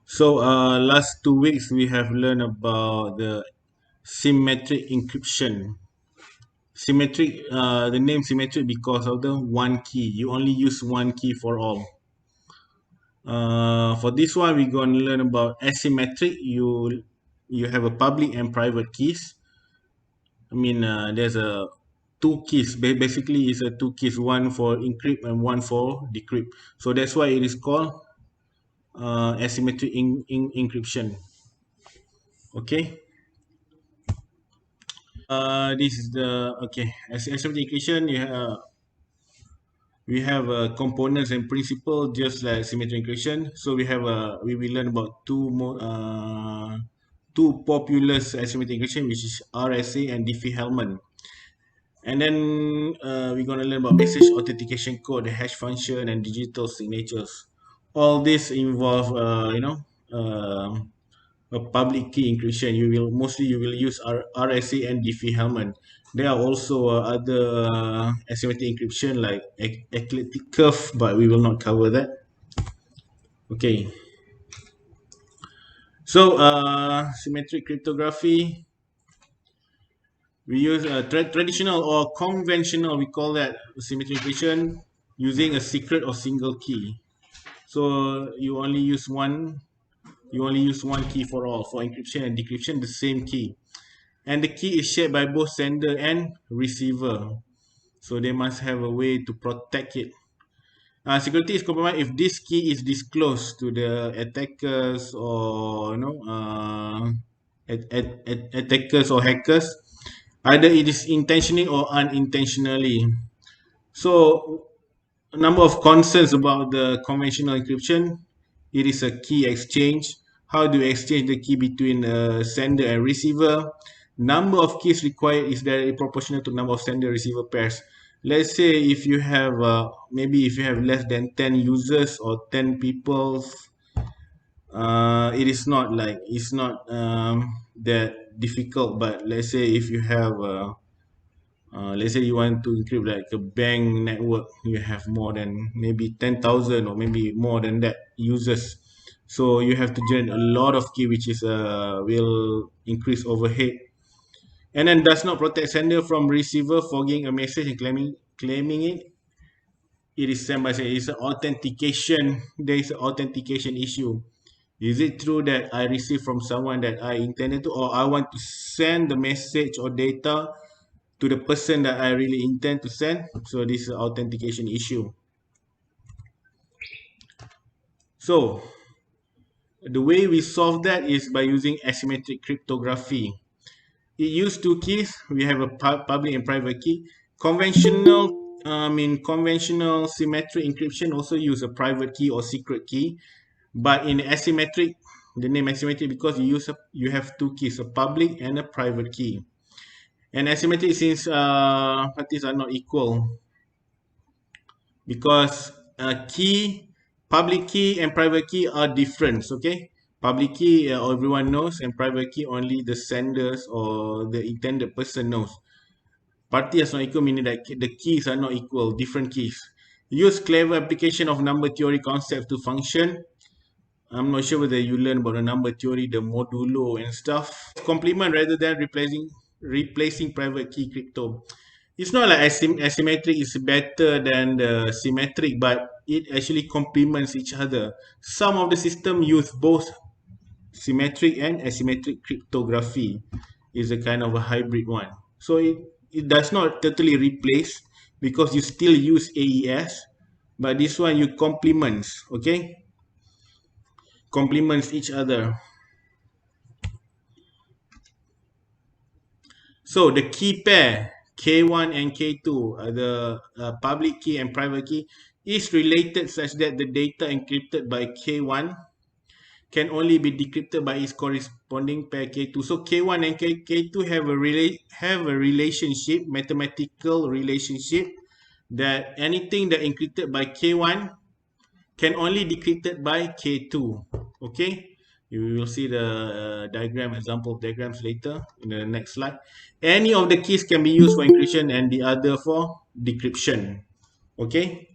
So, last 2 weeks we have learned about the symmetric encryption. Symmetric, the name symmetric because of the one key. You only use one key for all. For this one, we're going to learn about asymmetric. You have a public and private keys. There's a two keys. Basically, it's a two keys, one for encrypt and one for decrypt. So that's why it is called asymmetric encryption. Okay. This is the okay. As asymmetric equation, we have components and principle just like symmetric equation. So we will learn about two popular asymmetric equation, which is RSA and Diffie-Hellman. And then we're gonna learn about message authentication code, the hash function, and digital signatures. All this involve a public key encryption. You will use RSA and Diffie-Hellman. There are also other asymmetric encryption like eclectic curve, but we will not cover that. Okay. So symmetric cryptography, we use a traditional or conventional. We call that symmetric encryption using a secret or single key. So you only use one. You only use one key for all. For encryption and decryption, the same key. And the key is shared by both sender and receiver, so they must have a way to protect it. Security is compromised if this key is disclosed to the attackers or attackers or hackers, either it is intentionally or unintentionally. So a number of concerns about the conventional encryption. It is a key exchange. How do you exchange the key between sender and receiver? Number of keys required is directly proportional to number of sender receiver pairs. Let's say if you have maybe if you have less than 10 users or 10 people, it is not like it's not that difficult. But let's say if you have let's say you want to encrypt like a bank network, you have more than maybe 10,000 or maybe more than that users. So you have to generate a lot of key, which is will increase overhead. And then does not protect sender from receiver forging a message and claiming it. It is sent by say it's an authentication. There is an authentication issue. Is it true that I received from someone that I intended to, or I want to send the message or data to the person that I really intend to send? So this is an authentication issue. So the way we solve that is by using asymmetric cryptography. It uses two keys. We have a public and private key. Conventional symmetric encryption also use a private key or secret key. But in asymmetric, the name asymmetric because you have two keys, a public and a private key. And asymmetric since parties are not equal, because public key and private key are different. Okay, public key everyone knows, and private key only the senders or the intended person knows. Party is not equal, meaning that the keys are not equal, different keys. Use clever application of number theory concepts to function. I'm not sure whether you learn about the number theory, the modulo and stuff. Complement rather than replacing private key crypto. It's not like asymmetric is better than the symmetric, but it actually complements each other. Some of the system use both symmetric and asymmetric cryptography. Is a kind of a hybrid one. So it does not totally replace because you still use AES, but this one you complements, okay? Complements each other. So the key pair K1 and K2, the public key and private key, is related such that the data encrypted by K1 can only be decrypted by its corresponding pair K2. So K1 and K2 have a relationship, mathematical relationship, that anything that encrypted by K1 can only decrypted by K2. Okay, you will see the example diagrams later in the next slide. Any of the keys can be used for encryption and the other for decryption. Okay,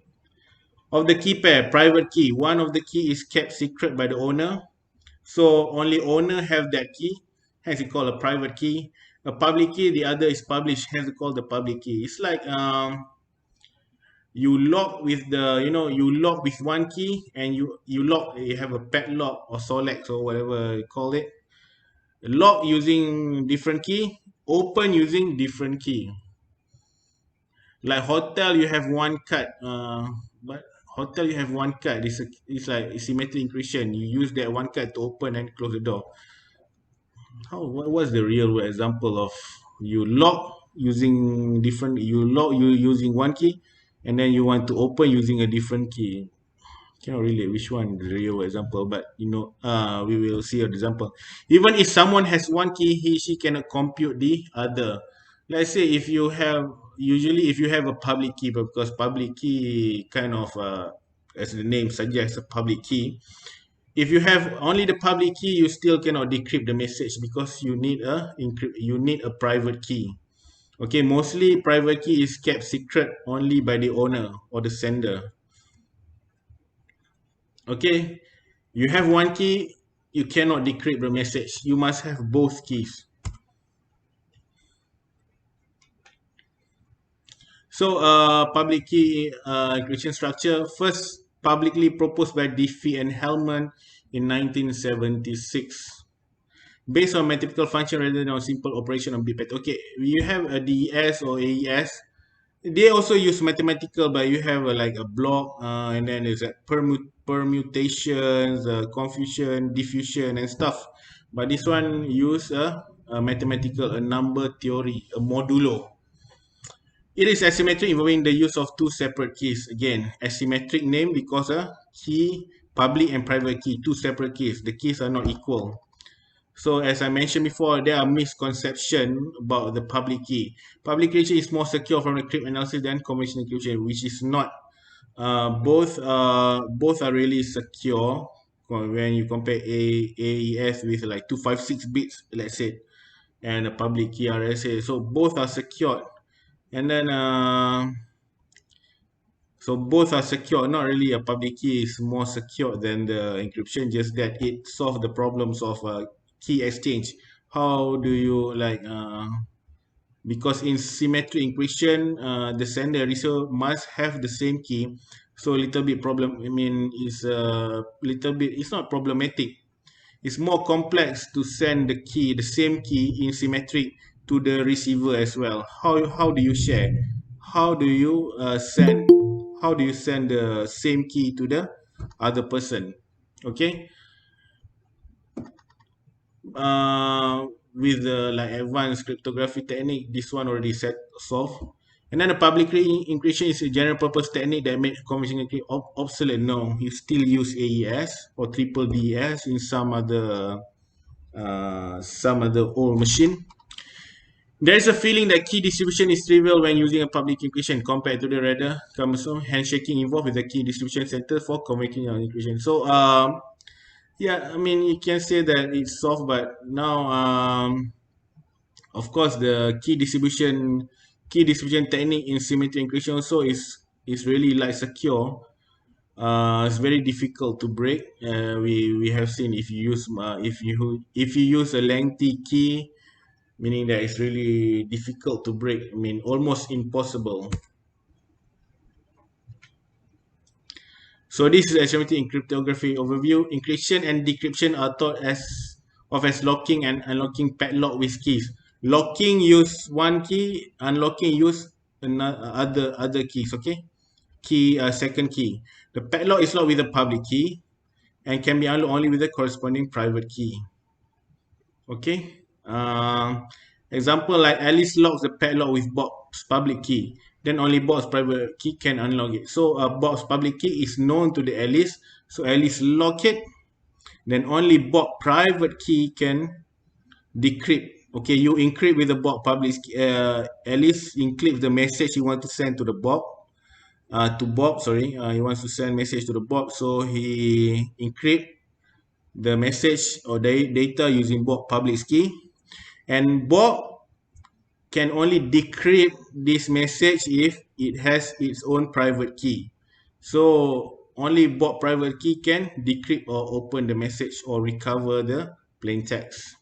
of the key pair, private key, one of the key is kept secret by the owner. So only owner have that key, hence it called a private key. A public key, the other is published, hence it called the public key. It's like you lock with the, you lock with one key, and you have a padlock or solex or whatever you call it. Lock using different key, open using different key. Like hotel, you have one card, but hotel you have one card. It's like symmetric encryption. You use that one card to open and close the door. What's the real world example of you lock using different, you lock you using one key, and then you want to open using a different key? Cannot relate which one the real example, but we will see an example. Even if someone has one key, he she cannot compute the other. Let's say if you have, usually if you have a public key, because public key kind of as the name suggests, a public key. If you have only the public key, you still cannot decrypt the message, because you need a private key. Okay, mostly private key is kept secret only by the owner or the sender. Okay, you have one key, you cannot decrypt the message. You must have both keys. So, public key encryption structure, first publicly proposed by Diffie and Hellman in 1976. Based on mathematical function rather than on simple operation on bit pattern. Okay, you have a DES or AES. They also use mathematical, but you have like a block, and then there's like permutations, confusion, diffusion, and stuff. But this one use a mathematical, a number theory, a modulo. It is asymmetric, involving the use of two separate keys. Again, asymmetric name because a key, public and private key, two separate keys. The keys are not equal. So as I mentioned before, there are misconceptions about the public key. Public key is more secure from the cryptanalysis than conventional encryption, which is not. Both are really secure when you compare AES with like 256 bits, let's say, and a public key RSA. So both are secured, and then so both are secure. Not really, a public key is more secure than the encryption, just that it solves the problems of key exchange. How do you like because in symmetric encryption, the sender and receiver must have the same key. So a little bit problem. I mean, it's a little bit. It's not problematic. It's more complex to send the key, the same key in symmetric, to the receiver as well. How do you share? How do you send? How do you send the same key to the other person? Okay. With the like advanced cryptography technique, this one already set solved. And then the public key encryption is a general purpose technique that made conventional key obsolete. No, you still use AES or triple DES in some other old machine. There is a feeling that key distribution is trivial when using a public encryption compared to the rather cumbersome handshaking involved with the key distribution center for conventional encryption. So yeah, I mean, you can say that it's soft, but now, of course, the key distribution technique in symmetric encryption also is really like secure. It's very difficult to break. We have seen if you use if you use a lengthy key, meaning that it's really difficult to break. I mean, almost impossible. So this is asymmetric cryptography overview. Encryption and decryption are thought as locking and unlocking padlock with keys. Locking use one key, unlocking use another other keys. Okay, second key. The padlock is locked with a public key and can be unlocked only with a corresponding private key. Okay. Example like Alice locks the padlock with Bob's public key. Then only Bob's private key can unlock it. So Bob's public key is known to the Alice. So Alice lock it. Then only Bob's private key can decrypt. Okay, you encrypt with the Bob public key. Alice encrypts the message you want to send to the Bob. To Bob, sorry. He wants to send message to the Bob. So he encrypt the message or data using Bob public key. And Bob can only decrypt this message if it has its own private key. So only bought private key can decrypt or open the message or recover the plain text.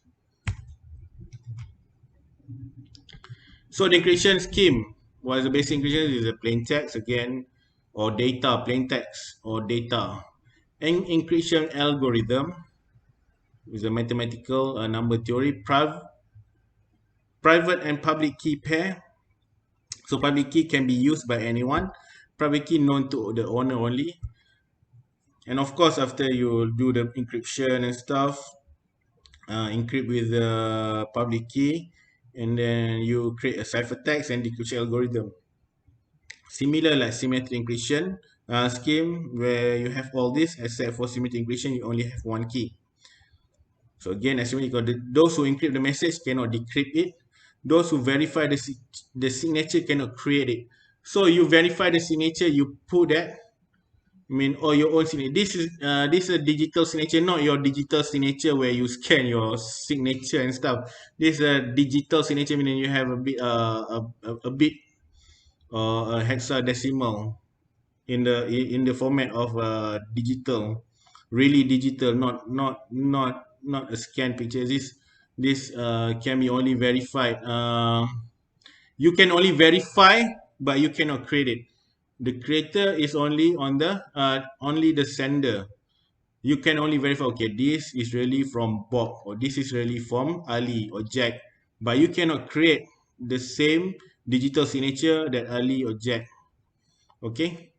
So the encryption scheme was the basic encryption is a plain text again, or data, plain text or data. An encryption algorithm is a mathematical number theory. Private and public key pair. So public key can be used by anyone. Private key known to the owner only. And of course, after you do the encryption and stuff, encrypt with the public key, and then you create a ciphertext and decryption algorithm. Similar like symmetric encryption scheme, where you have all this, except for symmetric encryption, you only have one key. So again, those who encrypt the message cannot decrypt it. Those who verify the signature cannot create it. So you verify the signature, you put that, or your own signature. This is a digital signature, not your digital signature where you scan your signature and stuff. This is a digital signature, meaning you have a bit a bit or a hexadecimal in the format of digital, really digital, not a scan picture. This can be only verified. You can only verify, but you cannot create it. The creator is only only the sender. You can only verify, okay, this is really from Bob, or this is really from Ali or Jack, but you cannot create the same digital signature that Ali or Jack. Okay.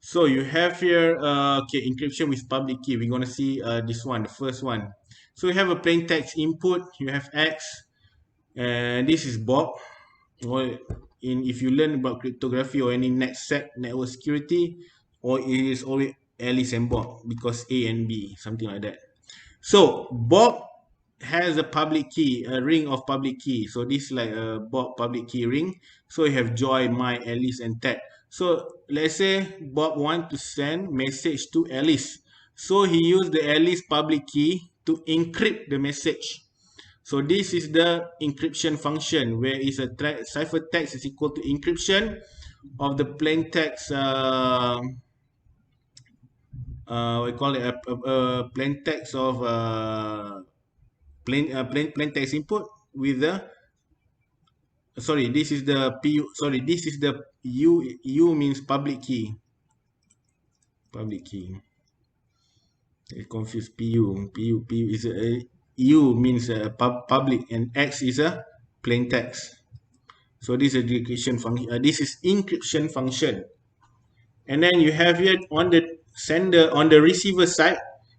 So you have here, okay, encryption with public key. We're gonna see this one, the first one. So you have a plain text input. You have X, and this is Bob. Or if you learn about cryptography or any network security, or it is always Alice and Bob because A and B, something like that. So Bob has a public key, a ring of public key. So this is like a Bob public key ring. So you have Joy, Mai, Alice, and Ted. So let's say Bob want to send message to Alice. So he used the Alice public key to encrypt the message. So this is the encryption function, where is a ciphertext is equal to encryption of the plain text. We call it a plain text of plain text input with the, sorry, this is the pu, sorry, this is the u means public key. Public key. I confuse pu is a u means public, and x is a plain text. So this is a decryption function. This is encryption function. And then you have here on the sender, on the receiver side,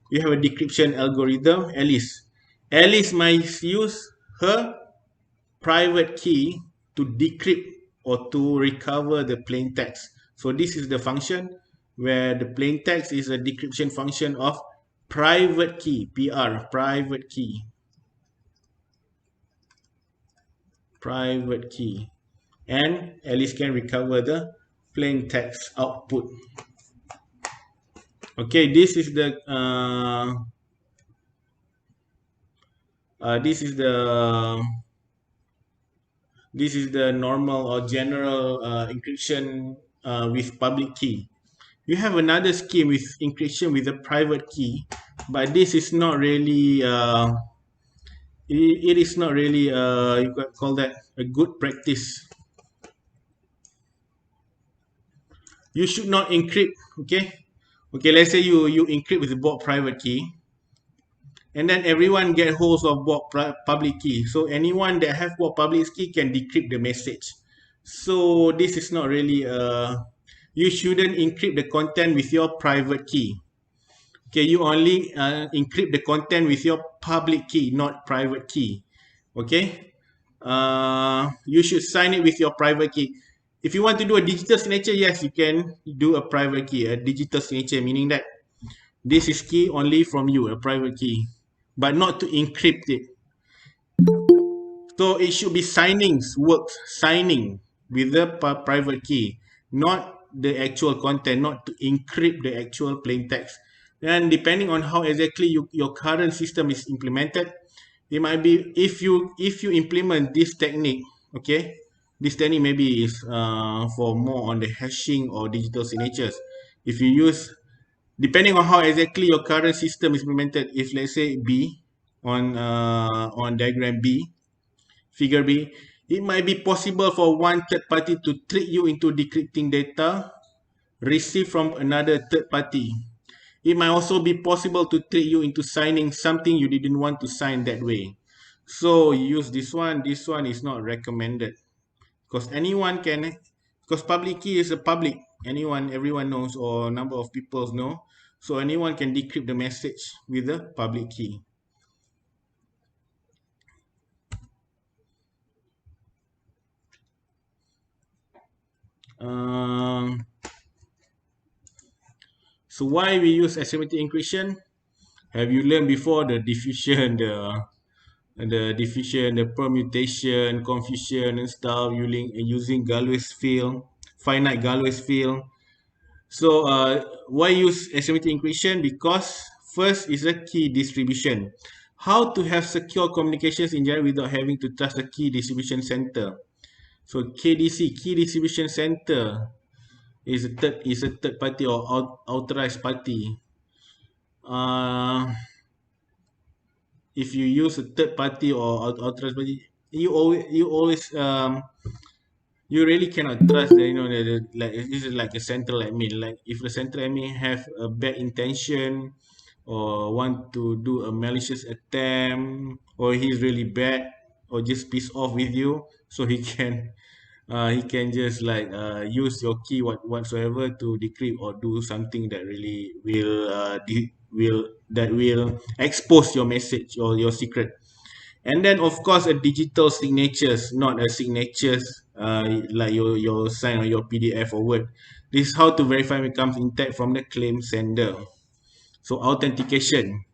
you have a decryption algorithm, Alice. Alice might use her private key to decrypt or to recover the plain text. So this is the function where the plain text is a decryption function of private key, PR, private key. Private key. And Alice can recover the plain text output. Okay, this is the this is the normal or general encryption with public key. You have another scheme with encryption with a private key, but this is not really it is not really you could call that a good practice. You should not encrypt. Okay, let's say you encrypt with the Bob private key, and then everyone get hold of Bob public key. So anyone that have Bob public key can decrypt the message. So this is not really you shouldn't encrypt the content with your private key. Okay, you only encrypt the content with your public key, not private key. Okay, you should sign it with your private key. If you want to do a digital signature, yes, you can do a private key, a digital signature, meaning that this is key only from you, a private key, but not to encrypt it. So it should be signing with the private key, not the actual content, not to encrypt the actual plain text. And depending on how exactly your current system is implemented, it might be if you implement this technique, okay, This technique maybe is for more on the hashing or digital signatures. If you use, depending on how exactly your current system is implemented, if let's say B on diagram B, figure B, it might be possible for one third party to trick you into decrypting data received from another third party. It might also be possible to trick you into signing something you didn't want to sign that way. So use this one. This one is not recommended because anyone can, because public key is a public. Everyone knows, or number of people know. So anyone can decrypt the message with the public key. Um, so why we use asymmetric encryption? Have you learned before the diffusion, the permutation, confusion and stuff, using Galois field, finite Galois field. So why use asymmetric encryption? Because first is a key distribution. How to have secure communications in general without having to trust a key distribution center. So KDC, key distribution center, is a third party or authorized party. If you use a third party or authorized party, you really cannot trust like this is like a central admin. Like if the central admin have a bad intention or want to do a malicious attempt, or he's really bad or just piss off with you, so he can just like use your key whatsoever to decrypt or do something that really will expose your message or your secret. And then of course a digital signatures, not a signatures like your sign or your PDF or Word. This is how to verify it comes intact from the claim sender. So authentication,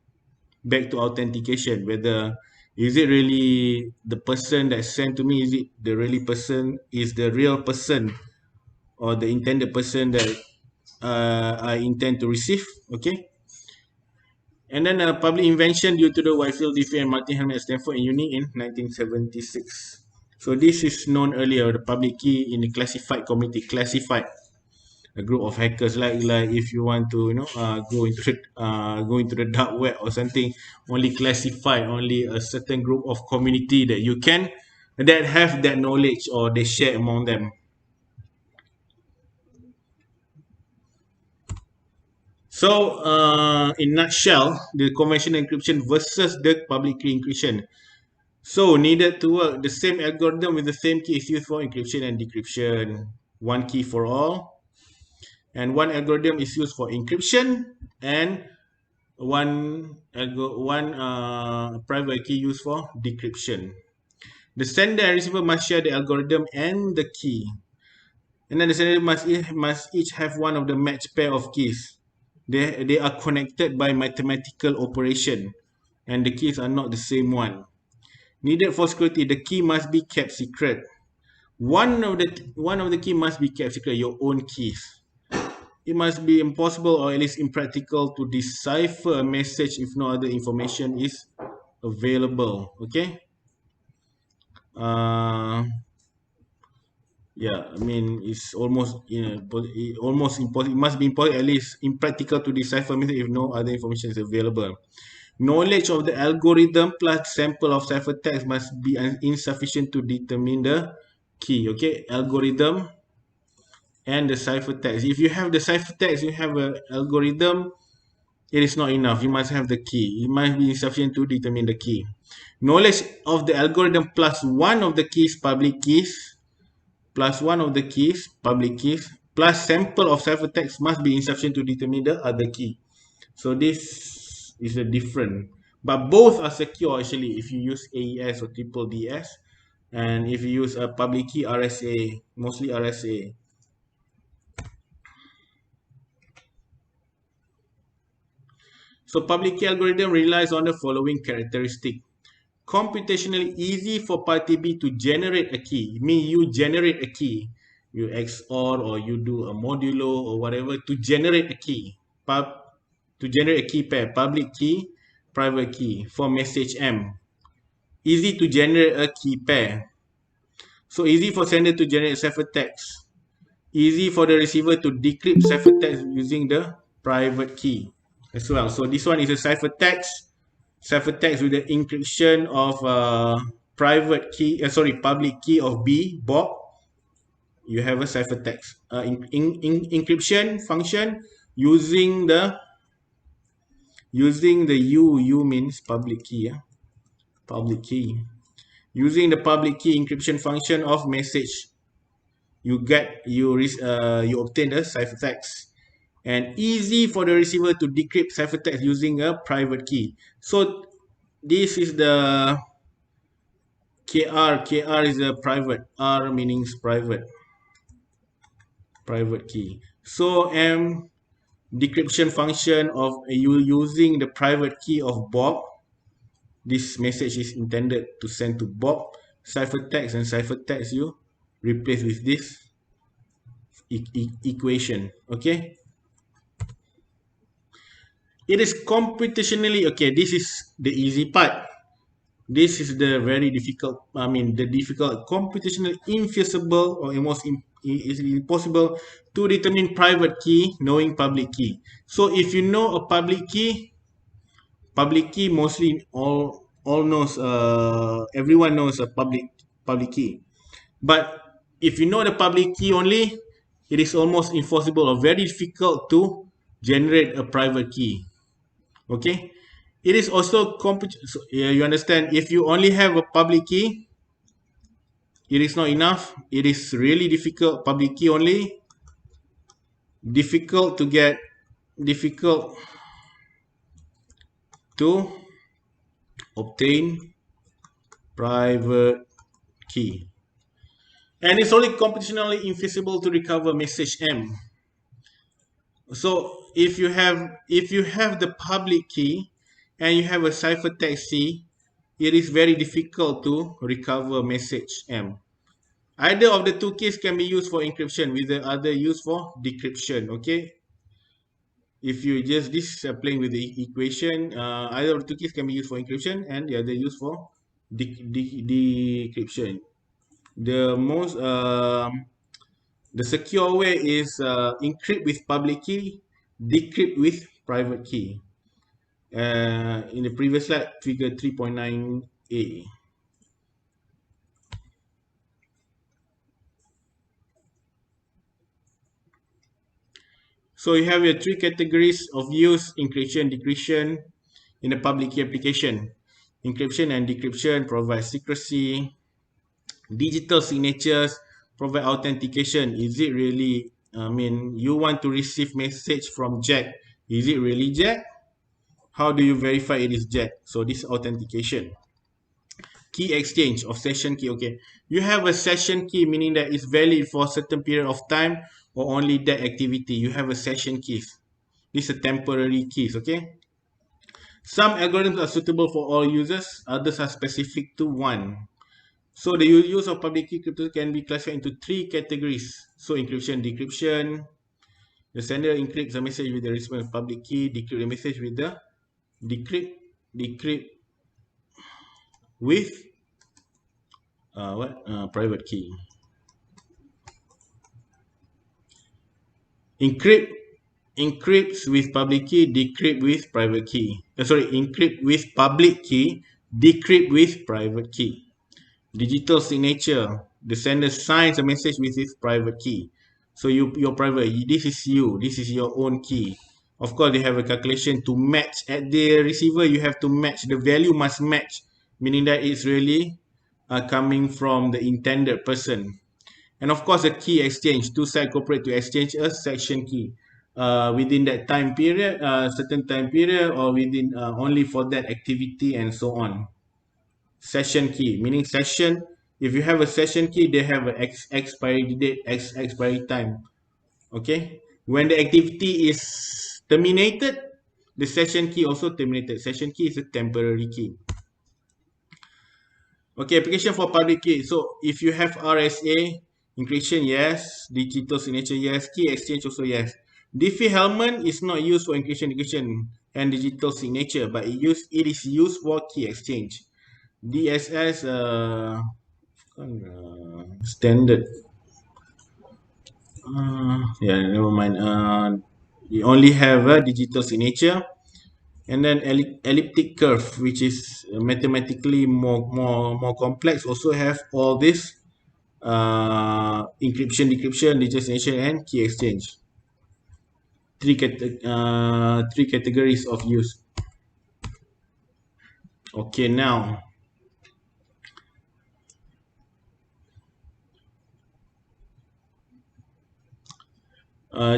back to authentication, whether is it really the person that sent to me, is it the really person, is the real person or the intended person that I intend to receive. Okay. And then a public invention due to the Whitefield, Diffie, and Martin Helman at Stanford and Uni in 1976. So this is known earlier, the public key in the classified community, classified, a group of hackers, like if you want to go into the dark web or something, only classified, only a certain group of community that have that knowledge or they share among them. So, in nutshell, the conventional encryption versus the public key encryption. So, needed to work, the same algorithm with the same key is used for encryption and decryption. One key for all, and one algorithm is used for encryption, and one private key used for decryption. The sender and receiver must share the algorithm and the key, and then the sender must each have one of the matched pair of keys. They are connected by mathematical operation, and the keys are not the same one. Needed for security, the key must be kept secret. One of the key must be kept secret. Your own keys. It must be impossible or at least impractical to decipher a message if no other information is available. Okay. Uh, yeah, I mean it's almost impossible. It must be impossible, at least impractical to decipher a message if no other information is available. Knowledge of the algorithm plus sample of ciphertext must be insufficient to determine the key. Okay, algorithm and the ciphertext. If you have the ciphertext, you have an algorithm, it is not enough. You must have the key. It must be insufficient to determine the key. Knowledge of the algorithm plus one of the keys, public keys, plus one of the keys, public keys, plus sample of ciphertext must be insufficient to determine the other key. So this is a different, but both are secure actually if you use AES or triple DS, and if you use a public key RSA, mostly RSA. So public key algorithm relies on the following characteristic. Computationally easy for party B to generate a key. Mean you generate a key. You XOR or you do a modulo or whatever to generate a key. To generate a key pair, public key, private key for message M. Easy to generate a key pair. So easy for sender to generate ciphertext. Easy for the receiver to decrypt ciphertext using the private key as well. So this one is a ciphertext with the encryption of private key, public key of B, Bob. You have a ciphertext encryption function using the U means public key, public key. Using the public key encryption function of message, you obtain the ciphertext, and easy for the receiver to decrypt ciphertext using a private key. So this is the KR is a private, R means private key. So decryption function of you using the private key of Bob. This message is intended to send to Bob. Ciphertext and ciphertext you replace with this equation. Okay. It is computationally okay. This is the easy part. This is the very difficult. The difficult, computationally infeasible or almost is impossible to determine private key knowing public key. So if you know a public key mostly all knows. Everyone knows a public key. But if you know the public key only, it is almost impossible or very difficult to generate a private key. Okay, it is also so, you understand, if you only have a public key, it is not enough. It is really difficult. Public key only, difficult to get, difficult to obtain private key, and it's only computationally infeasible to recover message M. So if you have the public key and you have a ciphertext C, it is very difficult to recover message M. Either of the two keys can be used for encryption, with the other used for decryption. Okay, if you just playing with the equation, either of the two keys can be used for encryption and the other used for decryption. The secure way is encrypt with public key, decrypt with private key. In the previous slide, figure 3.9a. So you have your three categories of use: encryption, decryption in the public key application. Encryption and decryption provide secrecy. Digital signatures provide authentication. Is it really, you want to receive message from Jack. Is it really Jack? How do you verify it is Jack? So this is authentication. Key exchange of session key. Okay, you have a session key, meaning that it's valid for a certain period of time or only that activity. You have a session keys. These are temporary keys. Okay, some algorithms are suitable for all users, others are specific to one. So the use of public key cryptography can be classified into three categories. So encryption, decryption. The sender encrypts the message with the receiver public key, decrypt the message with the decrypt with private key. Encrypts with public key, decrypt with private key. Encrypt with public key, decrypt with private key. Digital signature. The sender signs a message with his private key. So your private, this is you. This is your own key. Of course, they have a calculation to match at the receiver. You have to match. The value must match, meaning that it's really coming from the intended person. And of course, a key exchange. Two sides cooperate to exchange a section key within that time period, certain time period, or within only for that activity, and so on. Session key, meaning session. If you have a session key, they have an expiry date, expiry time. Okay, when the activity is terminated, the session key also terminated. Session key is a temporary key. Okay, application for public key. So if you have RSA encryption, yes. Digital signature, yes. Key exchange also, yes. Diffie-Hellman is not used for encryption, decryption, and digital signature, but it is used for key exchange. DSS, Standard. Yeah, never mind. We only have a digital signature, and then elliptic curve, which is mathematically more complex. Also have all this encryption, decryption, digital signature, and key exchange. Three categories of use. Okay, now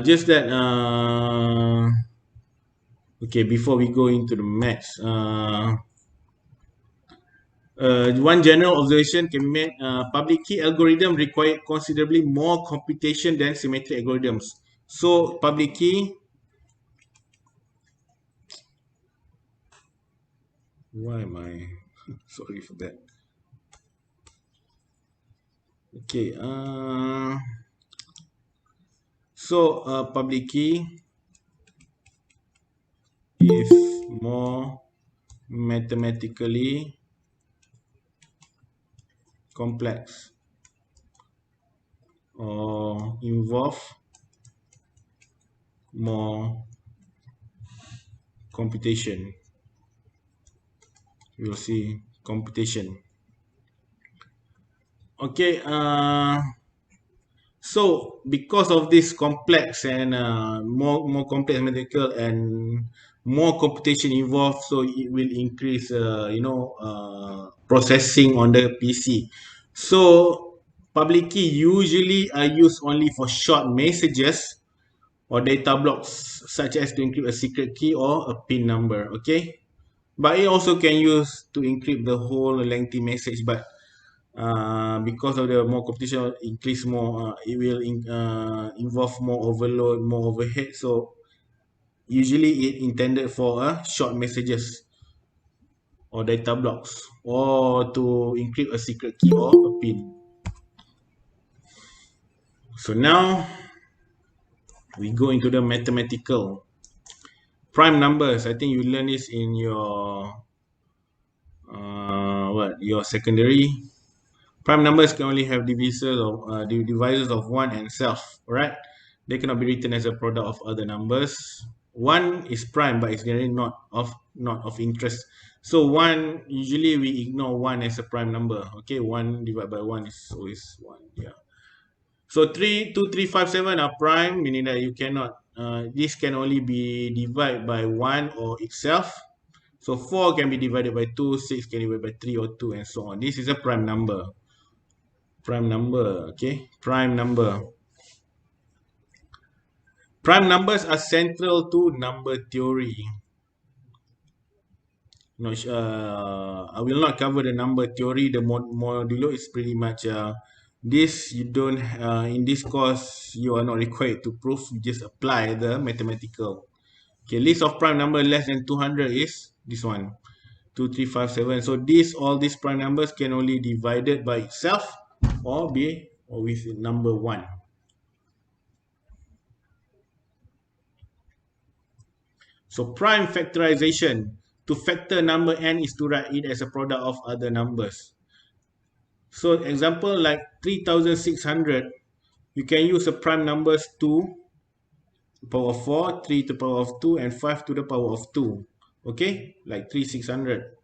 just that okay, before we go into the maths, one general observation can be made: public key algorithm require considerably more computation than symmetric algorithms. So public key, why am I sorry for that? Okay, so public key is more mathematically complex or involve more computation. You'll see computation. Okay, so because of this complex and more complex mathematical and more computation involved, so it will increase processing on the PC. So public key usually are used only for short messages or data blocks, such as to encrypt a secret key or a PIN number. Okay, but it also can use to encrypt the whole lengthy message. But because of the more competition increase more, it will involve more overload, more overhead. So usually it intended for short messages or data blocks, or to encrypt a secret key or a pin. So now we go into the mathematical prime numbers. I think you learn this in your your secondary. Prime numbers can only have divisors of 1 and self, right? They cannot be written as a product of other numbers. 1 is prime, but it's generally not of interest. So 1, usually we ignore 1 as a prime number. Okay, 1 divided by 1 is always 1. Yeah. So 3, 2, 3, 5, 7 are prime, meaning that you cannot, this can only be divided by 1 or itself. So 4 can be divided by 2, 6 can be divided by 3 or 2, and so on. This is a prime number. Prime number, okay? Prime number. Prime numbers are central to number theory. No, I will not cover the number theory. The modulo is pretty much this. You don't in this course you are not required to prove. You just apply the mathematical. Okay, list of prime number less than 200 is this one, 2, 3, 5, 7. So all these prime numbers can only divided by itself or with number 1. So prime factorization. To factor number n is to write it as a product of other numbers. So example like 3600, you can use the prime numbers 2 to the power of 4, 3 to the power of 2, and 5 to the power of 2. Okay, like 3600.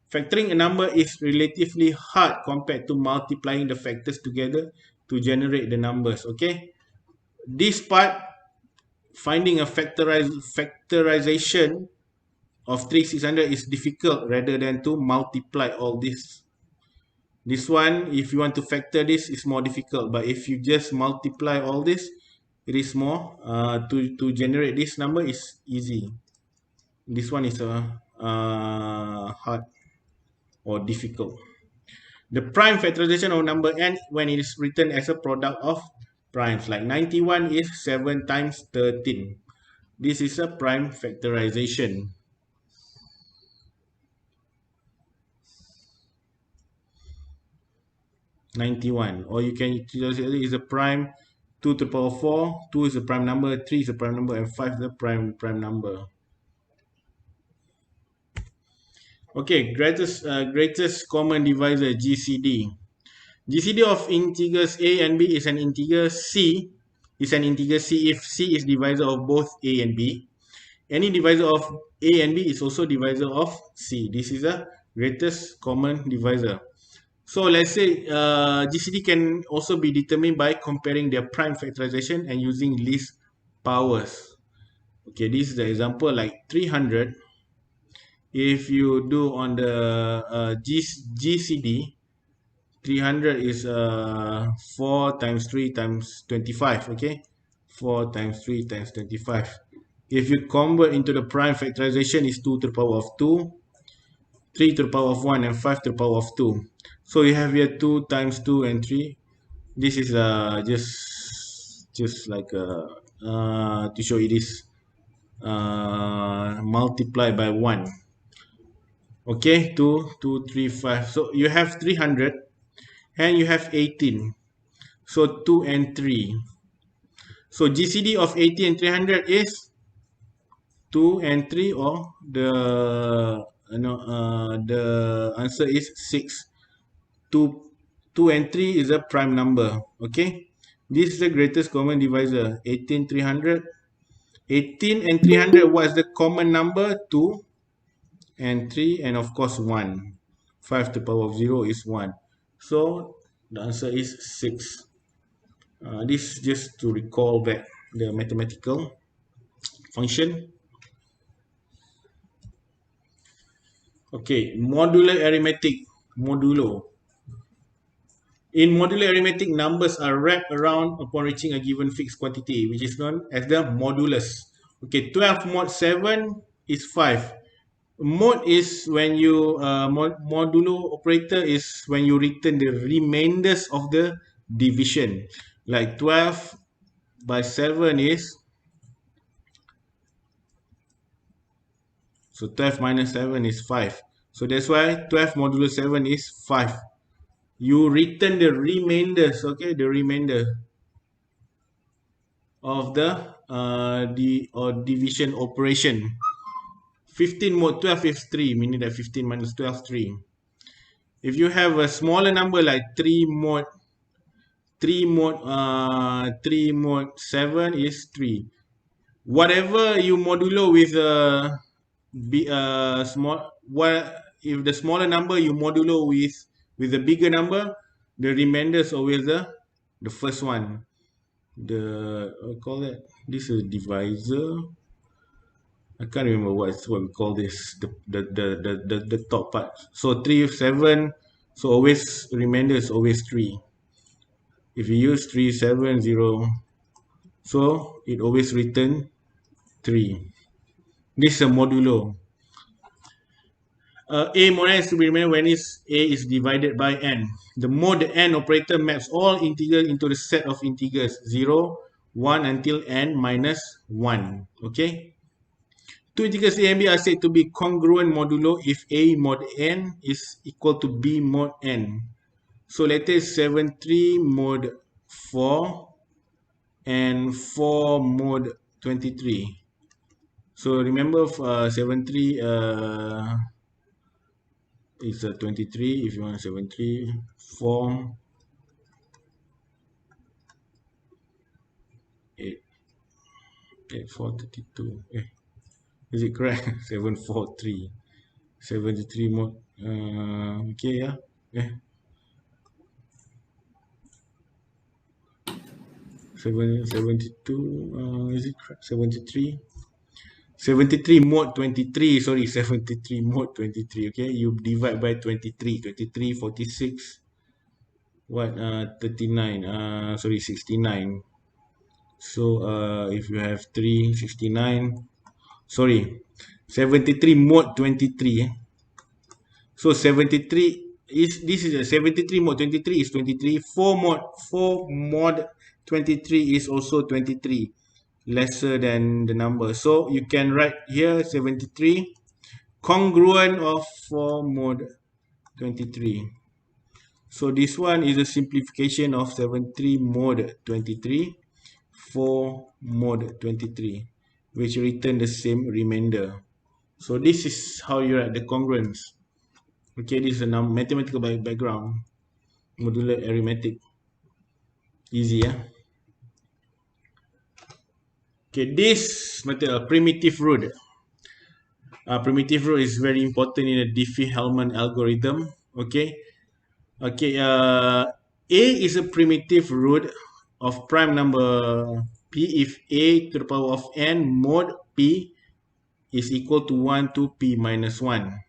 Factoring a number is relatively hard compared to multiplying the factors together to generate the numbers. Okay, this part, finding a factorization of 3600 is difficult rather than to multiply all this. This one, if you want to factor this, is more difficult. But if you just multiply all this, it is more to generate this number is easy. This one is hard or difficult. The prime factorization of number n when it is written as a product of primes, like 91 is 7 times 13. This is a prime factorization. 91, or you can just is a prime 2 to the power 4, 2 is a prime number, 3 is a prime number, and 5 is a prime number. Okay, greatest common divisor, GCD. GCD of integers a and b is an integer c if c is divisor of both a and b. Any divisor of a and b is also divisor of c. This is the greatest common divisor. So let's say GCD can also be determined by comparing their prime factorization and using least powers. Okay, this is the example like 300. If you do on the GCD, 300 is 4 times 3 times 25. Okay, 4 times 3 times 25. If you convert into the prime factorization, is 2 to the power of 2, 3 to the power of 1, and 5 to the power of 2. So you have here 2 times 2 and 3. This is just like to show you this multiply by 1. Okay, 2, 2, 3, 5. So you have 300 and you have 18. So 2 and 3. So GCD of 80 and 300 is 2 and 3, or the answer is 6. 2, 2 and 3 is a prime number. Okay, this is the greatest common divisor. 18, 300. 18 and 300, what is the common number? 2 and 3, and of course 1. 5 to the power of 0 is 1. So the answer is 6. This just to recall back the mathematical function. Okay, modular arithmetic, modulo. In modular arithmetic, numbers are wrapped around upon reaching a given fixed quantity, which is known as the modulus. Okay, 12 mod 7 is 5. Mod is when you modulo operator is when you return the remainders of the division. Like 12 by 7 is, so 12 minus 7 is 5. So that's why 12 modulo 7 is 5. You return the remainders, okay, the remainder of the division operation. 15 mod 12 is 3, meaning that 15 minus 12 is 3. If you have a smaller number like 3 mod 7 is 3. Whatever you modulo with small, what if the smaller number you modulo with the bigger number, the remainder is always the first one. I call that, this is divisor. I can't remember what we call this, the top part. So 3, 7, so always remainder is always 3. If you use 3, 7, 0, so it always return 3. This is a modulo. A mod n is to be remembered when a is divided by n. The mod n operator maps all integers into the set of integers 0, 1 until n minus 1. Okay. Two integers a and b are said to be congruent modulo if a mod n is equal to b mod n. So let's say 73 mod 4 and 4 mod 23. So remember 73 is 23. If you want 73, 4, 8, 8, 4, 32. Is it correct? 743. 73 mod. Okay, yeah. 72. Is it correct? 73. 73 mod 23. Sorry, 73 mod 23. Okay, you divide by 23. 23, 46. What? 39. Sorry, 69. So if you have 3, 69. Sorry, 73 mod 23. So 73 is, this is a 73 mod 23 is 23. 4 mod 23 is also 23, lesser than the number. So you can write here 73 congruent of 4 mod 23. So this one is a simplification of 73 mod 23, 4 mod 23, which return the same remainder. So this is how you write the congruence. Okay, this is a mathematical background. Modular arithmetic. Easy, yeah. Okay, this method, primitive root. Primitive root is very important in a Diffie-Hellman algorithm. Okay. Okay. A is a primitive root of prime number p if a to the power of n mod p is equal to 1 to p minus 1,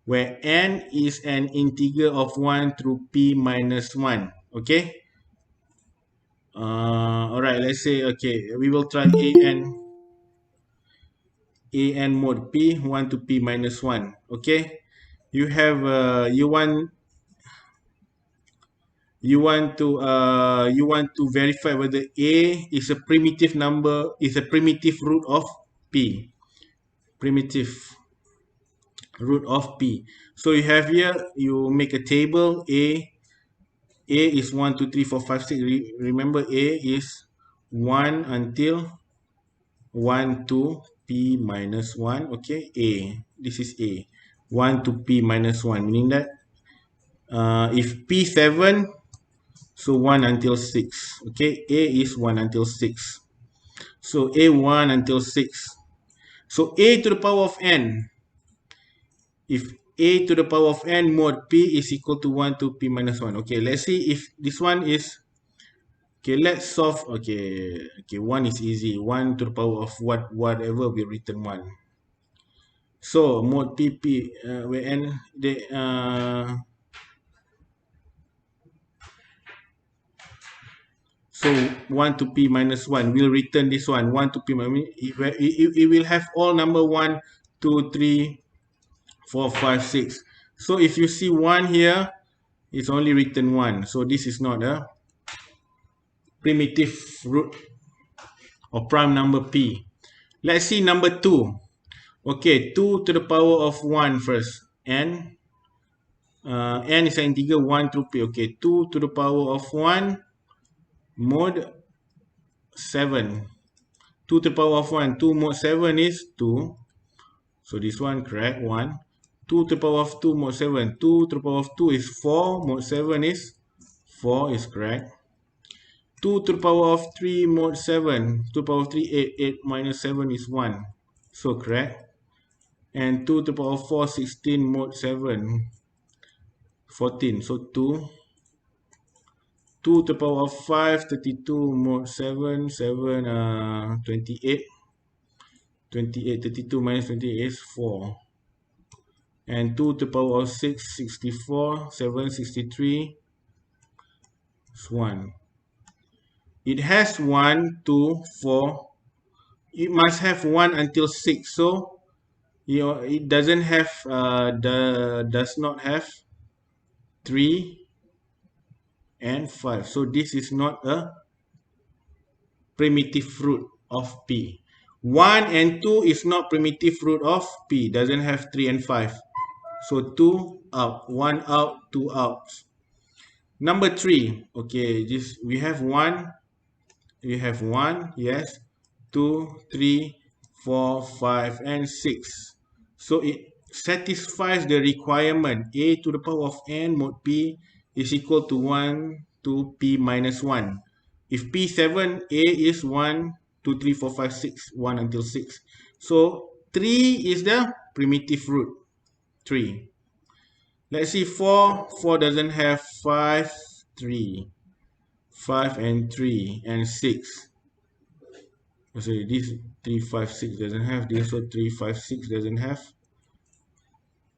where n is an integer of 1 through p minus 1. Okay. All right. Let's say, okay, we will try an mod p 1 to p minus 1. Okay. You have you want to verify whether a is a primitive number, is a primitive root of p, primitive root of p. So you have here, you make a table. A is 1 2 3 4 5 6. Remember, a is 1 until 1 to p minus 1. Okay, a, this is a, 1 to p minus 1, meaning that if p7, so 1 until 6. Okay, a is 1 until 6. So a1 until 6. So a to the power of n, if a to the power of n mod p is equal to 1 to p minus 1. Okay, let's see if this one is, okay, let's solve. Okay, 1 is easy. 1 to the power of whatever we written 1. So mod p where n, the so 1 to p minus 1 will return this one. 1 to p minus, it will have all number 1 2 3 4 5 6. So if you see 1 here, it's only written 1. So this is not a primitive root or prime number p. Let's see number 2. Okay, 2 to the power of 1 first. N is an integer 1 through p. Okay, 2 to the power of 1 mod 7. 2 to the power of 1. 2 mod 7 is 2. So this one correct, 1. 2 to the power of 2 mod 7. 2 to the power of 2 is 4. Mod 7 is 4 is correct. 2 to the power of 3 mod 7. 2 to the power of 3, 8. 8 minus 7 is 1. So correct. And 2 to the power of 4, 16 mod 7. 14. So 2. 2 to the power of 5, 32 mod 7. 7, 28. 28, 32 minus 28 is 4. And 2 to the power of 6, 64. 7, 63 is 1. It has 1, 2, 4. It must have 1 until 6. So it doesn't have does not have 3 and 5. So this is not a primitive root of p. 1 and 2 is not primitive root of p. Doesn't have 3 and 5. So 2 out, 1 out, 2 out. Number 3. Okay, this we have 1. We have 1, yes, 2, 3, 4, 5, and 6. So it satisfies the requirement a to the power of n mod p is equal to 1 to p minus 1. If p7, a is 1, 2, 3, 4, 5, 6, 1 until 6. So 3 is the primitive root, 3. Let's see 4. 4 doesn't have 5, 3. 5 and 3 and 6. So this 3, 5, 6 doesn't have this, so 3, 5, 6 doesn't have.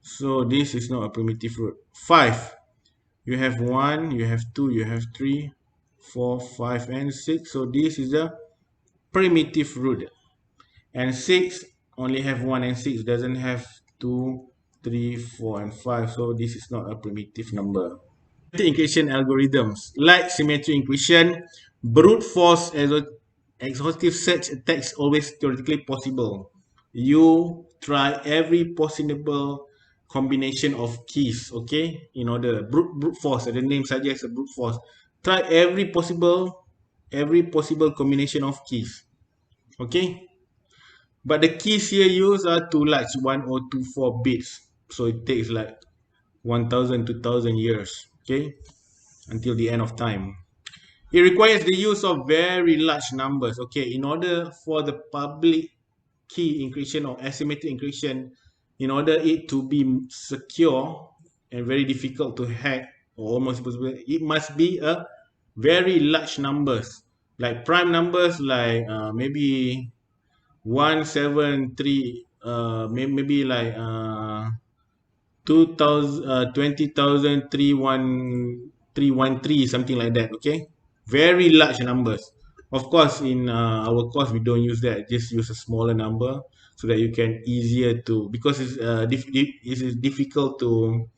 So this is not a primitive root. 5. You have 1, you have 2, you have 3, 4, 5, and 6. So this is a primitive root. And 6 only have 1 and 6, doesn't have 2, 3, 4, and 5. So this is not a primitive number. Encryption algorithms like symmetric encryption, brute force exhaustive search attacks always theoretically possible. You try every possible combination of keys, okay? In order brute force, the name suggests a brute force. Try every possible combination of keys, okay? But the keys here used are too large, 1024 bits, so it takes like 1000 2000 years, okay? until the end of time. It requires the use of very large numbers. Okay, in order for the public key encryption or asymmetric encryption, in order it to be secure and very difficult to hack or almost impossible, it must be a very large numbers, like prime numbers, like maybe 173, maybe like 2000, 20,000, 3113, something like that. Okay, very large numbers. Of course, in our course we don't use that, just use a smaller number so that you can easier to, because it's it is difficult to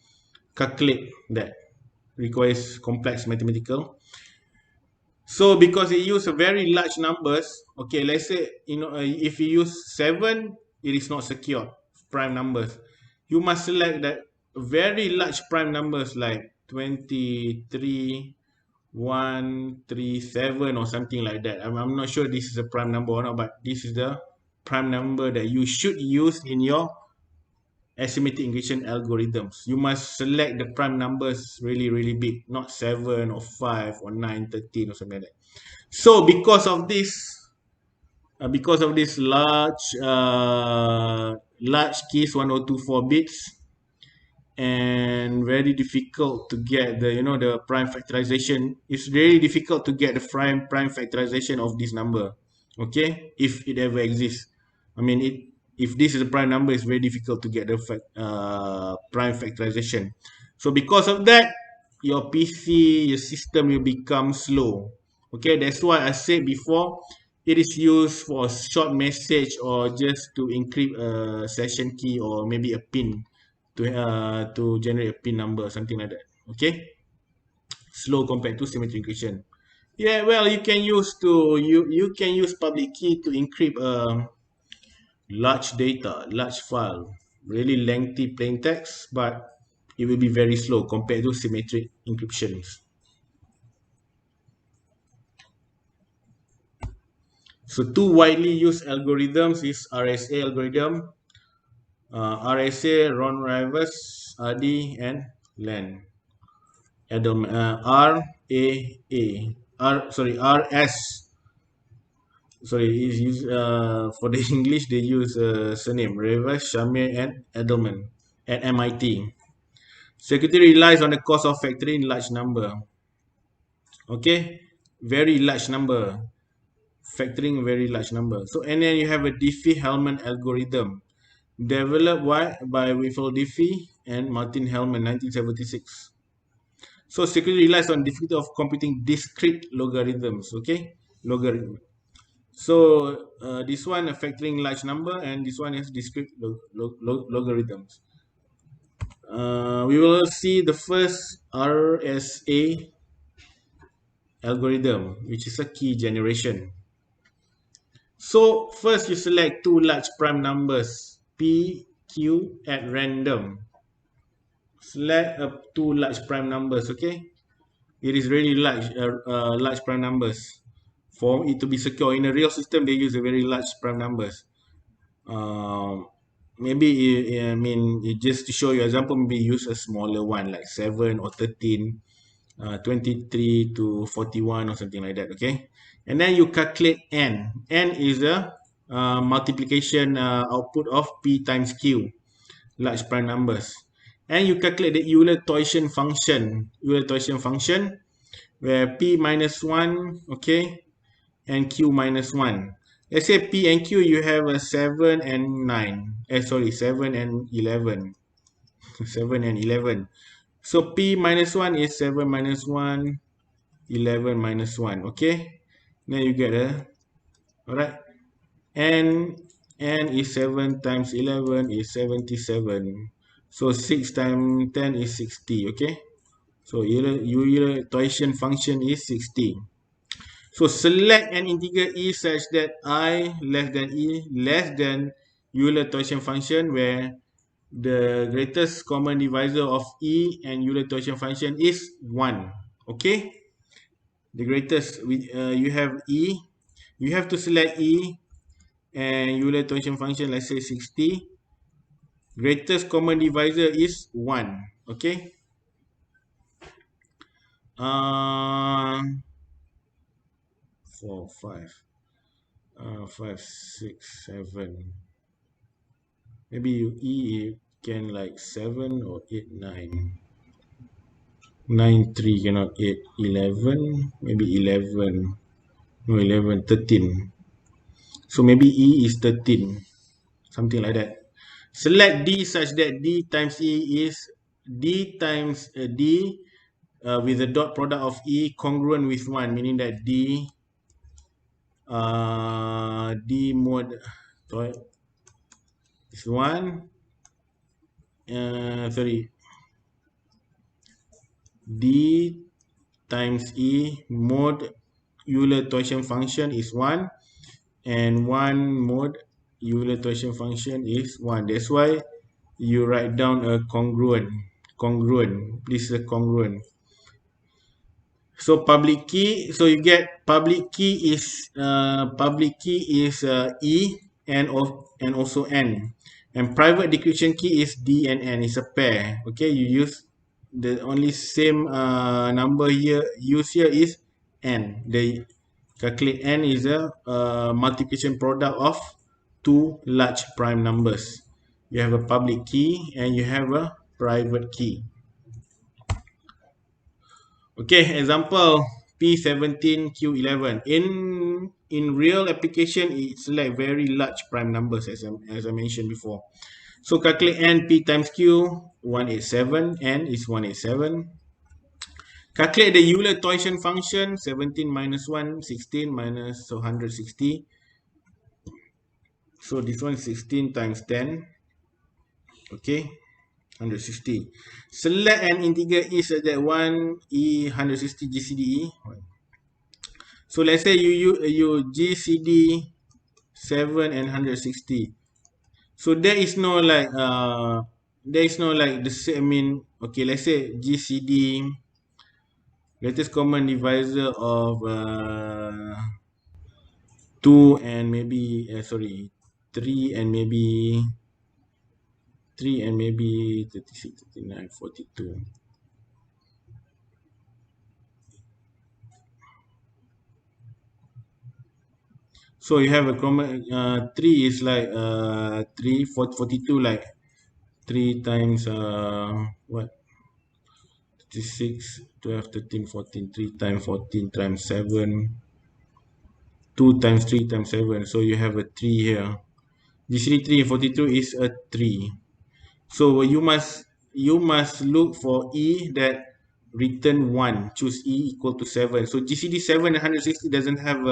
calculate that, requires complex mathematical. So because it use a very large numbers, okay, let's say, if you use 7, it is not secure prime numbers. You must select that very large prime numbers like 23,137 or something like that. I'm not sure this is a prime number or not, but this is the prime number that you should use in your asymmetric encryption algorithms. You must select the prime numbers really, really big, not 7 or 5 or 9, 13 or something like that. So because of this large keys, 1024 bits, and very difficult to get the, the prime factorization. It's very difficult to get the prime factorization of this number. Okay, if it ever exists. I mean, if this is a prime number, it's very difficult to get the prime factorization. So because of that, your PC, your system will become slow. Okay, that's why I said before, it is used for short message or just to encrypt a session key or maybe a pin to generate a pin number, something like that. Okay, slow compared to symmetric encryption. Yeah, well, you can use public key to encrypt large data, large file, really lengthy plain text, but it will be very slow compared to symmetric encryptions. So two widely used algorithms is RSA algorithm, RSA, Ron Rivers, Adi, and Len. Adam, RS. Sorry, is use for the English they use surname Rivers, Shamir, and Edelman at MIT. Security relies on the cost of factoring large number. Okay, very large number, factoring very large number. So and then you have a Diffie-Hellman algorithm developed by Wilfred Diffie and Martin Hellman, 1976. So security relies on difficulty of computing discrete logarithms. Okay, logarithm. So this one factoring large number, and this one is discrete logarithms. We will see the first RSA algorithm, which is a key generation. So first you select two large prime numbers P, Q at random. Select two large prime numbers. Okay, it is really large prime numbers. For it to be secure in a real system, they use a very large prime numbers. Um, maybe I mean just to show you example, maybe use a smaller one like 7 or 13, 23 to 41 or something like that. Okay, and then you calculate n is a multiplication output of p times q, large prime numbers, and you calculate the Euler-Toician function where p minus 1, okay, and q minus 1. Let's say p and q you have a 7 and 9. Sorry, 7 and 11. 7 and 11. So p minus 1 is 7 minus 1, 11 minus 1. Okay. Then you get a, alright. And n is 7 times 11 is 77. So 6 times 10 is 60. Okay. So Euler-Toician function is 60. So select an integer e such that I less than e less than Euler-Toician function where the greatest common divisor of e and Euler-Toician function is 1. Okay, the greatest you have e, you have to select e and Euler-Toician function, let's say 60. Greatest common divisor is 1. Okay, Uh, 4, 5, 5, 6, 7. Maybe you can like 7 or 8, 9. 9, 3 cannot 8, 11. Maybe 11. No, 11, 13. So maybe E is 13. Something like that. Select D such that D times E is D times D with the dot product of E congruent with 1, meaning that D mod sorry, is 1. Sorry, D times E mod Euler Torsion function is 1, and 1 mod Euler Torsion function is 1. That's why you write down a congruent. This is a congruent. So public key, so you get public key is E and also N, and private decryption key is D and N. It's a pair. Okay, you use the only same number here used here is N. The calculate N is a multiplication product of two large prime numbers. You have a public key and you have a private key. Okay, example P17Q11. In real application, it's like very large prime numbers as I mentioned before. So calculate N P times Q 187. N is 187. Calculate the Euler torsion function 17 minus 1, 16 minus 160. So this one 16 times 10. Okay, 160. Select an integer E such that 1 E 160 GCDE. So let's say you GCD 7 and 160. So there is no like the same. I mean, okay, let's say GCD greatest common divisor of 2 and maybe 3 and maybe 36, 39, 42. So you have a common 3 is like 3, 42 like 3 times what 36, 12, 13, 14, 3 times 14 times 7, 2 times 3 times 7. So you have a 3 here. GCD 3 and 42 is a 3. So you must look for E that return 1. Choose E equal to 7. So GCD 7 and 160 doesn't have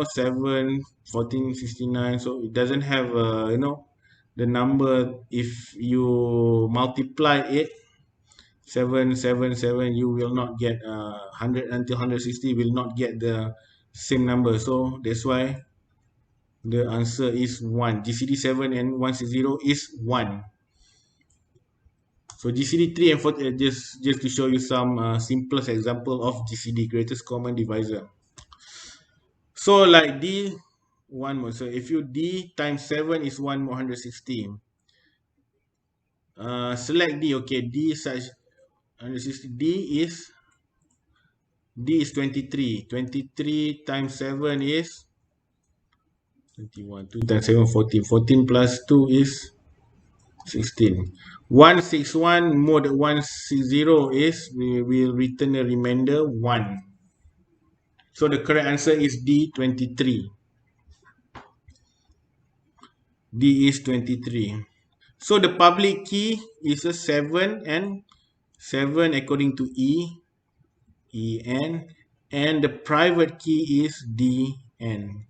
7, 14, 69. So it doesn't have the number. If you multiply it 777, you will not get 100 until 160 will not get the same number. So that's why the answer is 1. GCD 7 and 160 is 1. So GCD 3 and 4 just to show you some simplest example of GCD, greatest common divisor. So like D 1 more. So if you D times 7 is 1 more 160. Select D. Okay, D such 160. D is 23. 23 times 7 is 21. 2 times 7, 14. 14 plus 2 is 16. 161 mod 160 is, we will return a remainder 1. So the correct answer is D, 23. D is 23. So the public key is a 7 and 7 according to EN, and the private key is DN.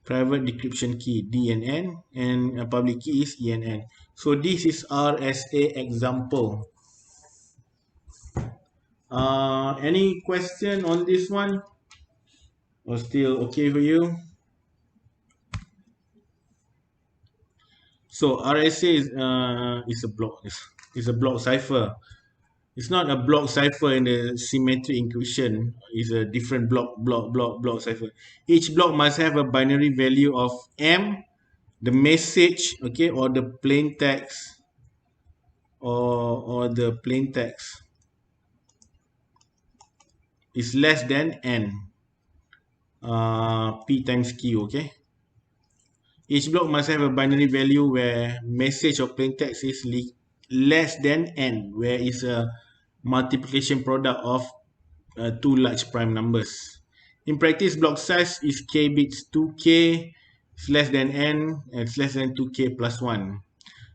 Private decryption key DNN, and a public key is ENN. So this is RSA example. Any question on this one? Or still okay for you? So RSA is a block cipher. It's not a block cipher in the symmetric encryption. It's a different block cipher. Each block must have a binary value of M, the message, okay, or the plain text, or the plain text. is less than n, p times q. Okay, each block must have a binary value where message or plain text is less than n, where is a multiplication product of two large prime numbers. In practice, block size is k bits. 2k is less than n, and it's less than 2k plus 1.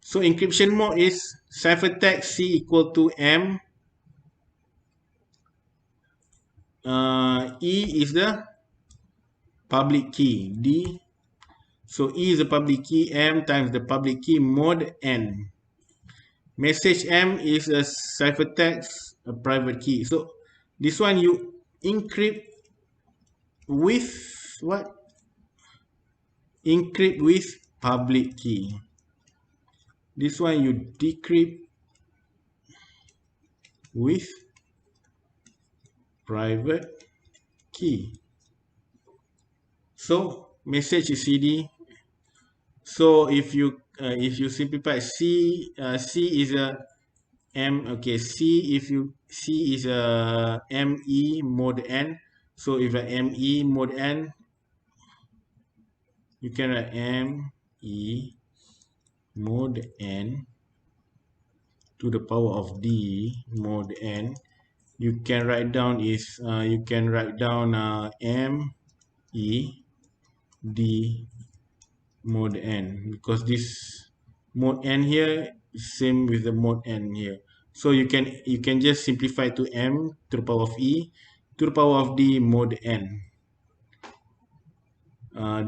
So encryption mode is ciphertext C equal to M. E is the public key. D. So E is the public key. M times the public key mod N. Message M is a ciphertext, a private key. So this one you encrypt with what? Encrypt with public key. This one you decrypt with private key. So message is CD. So if you simplify C is a M. Okay, C is a ME mod N. So if a ME mod N, you can write ME mod N to the power of D mod N. You can write down ME D mod N, because this mod N here is same with the mod N here. So you can just simplify to M to the power of E to the power of D mod N.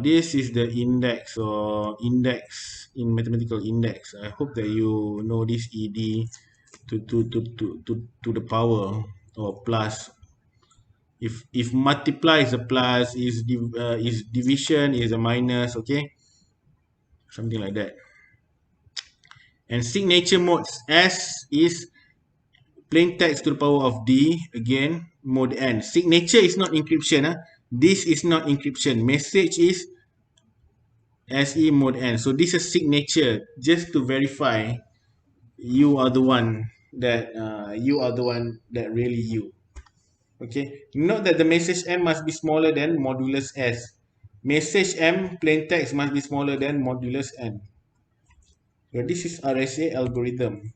This is the index, or index in mathematical index. I hope that you know this ED to the power, or plus. If multiply is a plus, is division is a minus. Okay, something like that. And signature modes, S is plain text to the power of D, again mode N. Signature is not encryption. This is not encryption. Message is SE mode N. So this is signature, just to verify you are the one that really you. Okay, note that the message M must be smaller than modulus S. Message M plain text must be smaller than modulus N. So this is RSA algorithm.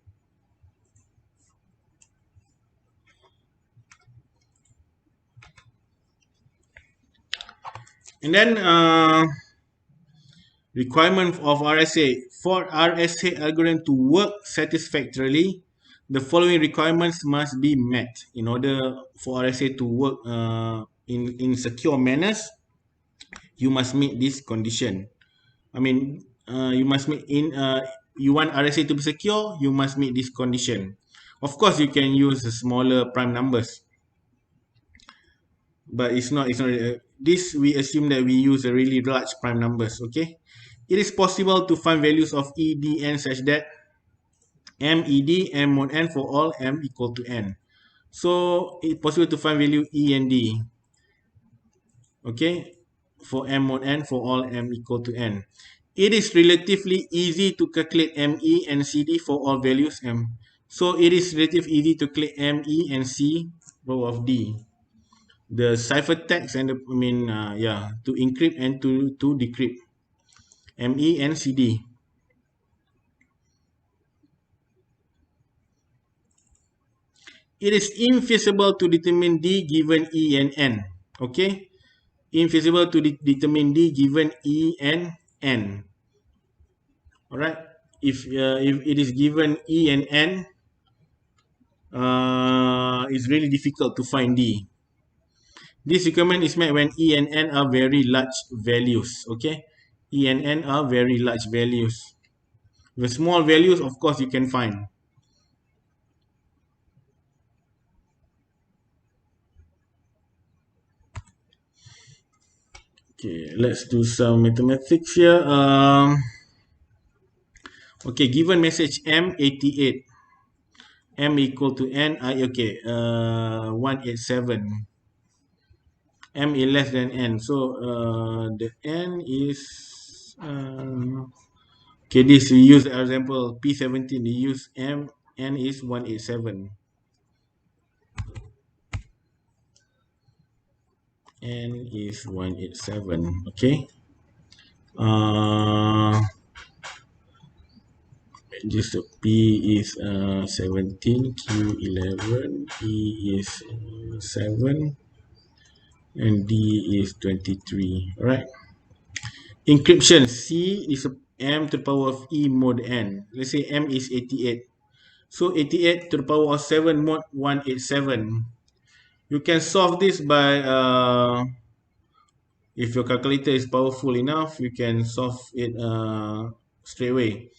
And then requirement of RSA. For RSA algorithm to work satisfactorily, the following requirements must be met in order for RSA to work in secure manners. You must meet this condition. I mean, you must meet you want RSA to be secure, you must meet this condition. Of course, you can use smaller prime numbers, but it's not this we assume that we use a really large prime numbers. Okay, it is possible to find values of EDN such that MED M mod N for all M equal to N. So it's possible to find value E and D, okay, for M mod N for all M equal to N. It is relatively easy to calculate ME and CD for all values M. So it is relatively easy to calculate ME and C row of D. The ciphertext and to encrypt and to decrypt ME and CD. It is infeasible to determine D given E and N. Okay, infeasible to determine D given E and N. All right, if it is given E and N, it's really difficult to find D. This requirement is met when E and N are very large values. Okay, E and N are very large values. The small values, of course, you can find. Okay, let's do some mathematics here. Okay, given message M88, M equal to N, 187. M is less than N, so the N is okay. This we use as example P17. We use M. N is 187. N is 187. Okay. Uh, just P is 17, Q 11, E is 7, and D is 23. All right. Encryption. C is M to the power of E mod N. Let's say M is 88. So 88 to the power of 7 mod 187. You can solve this by, if your calculator is powerful enough, you can solve it straight away.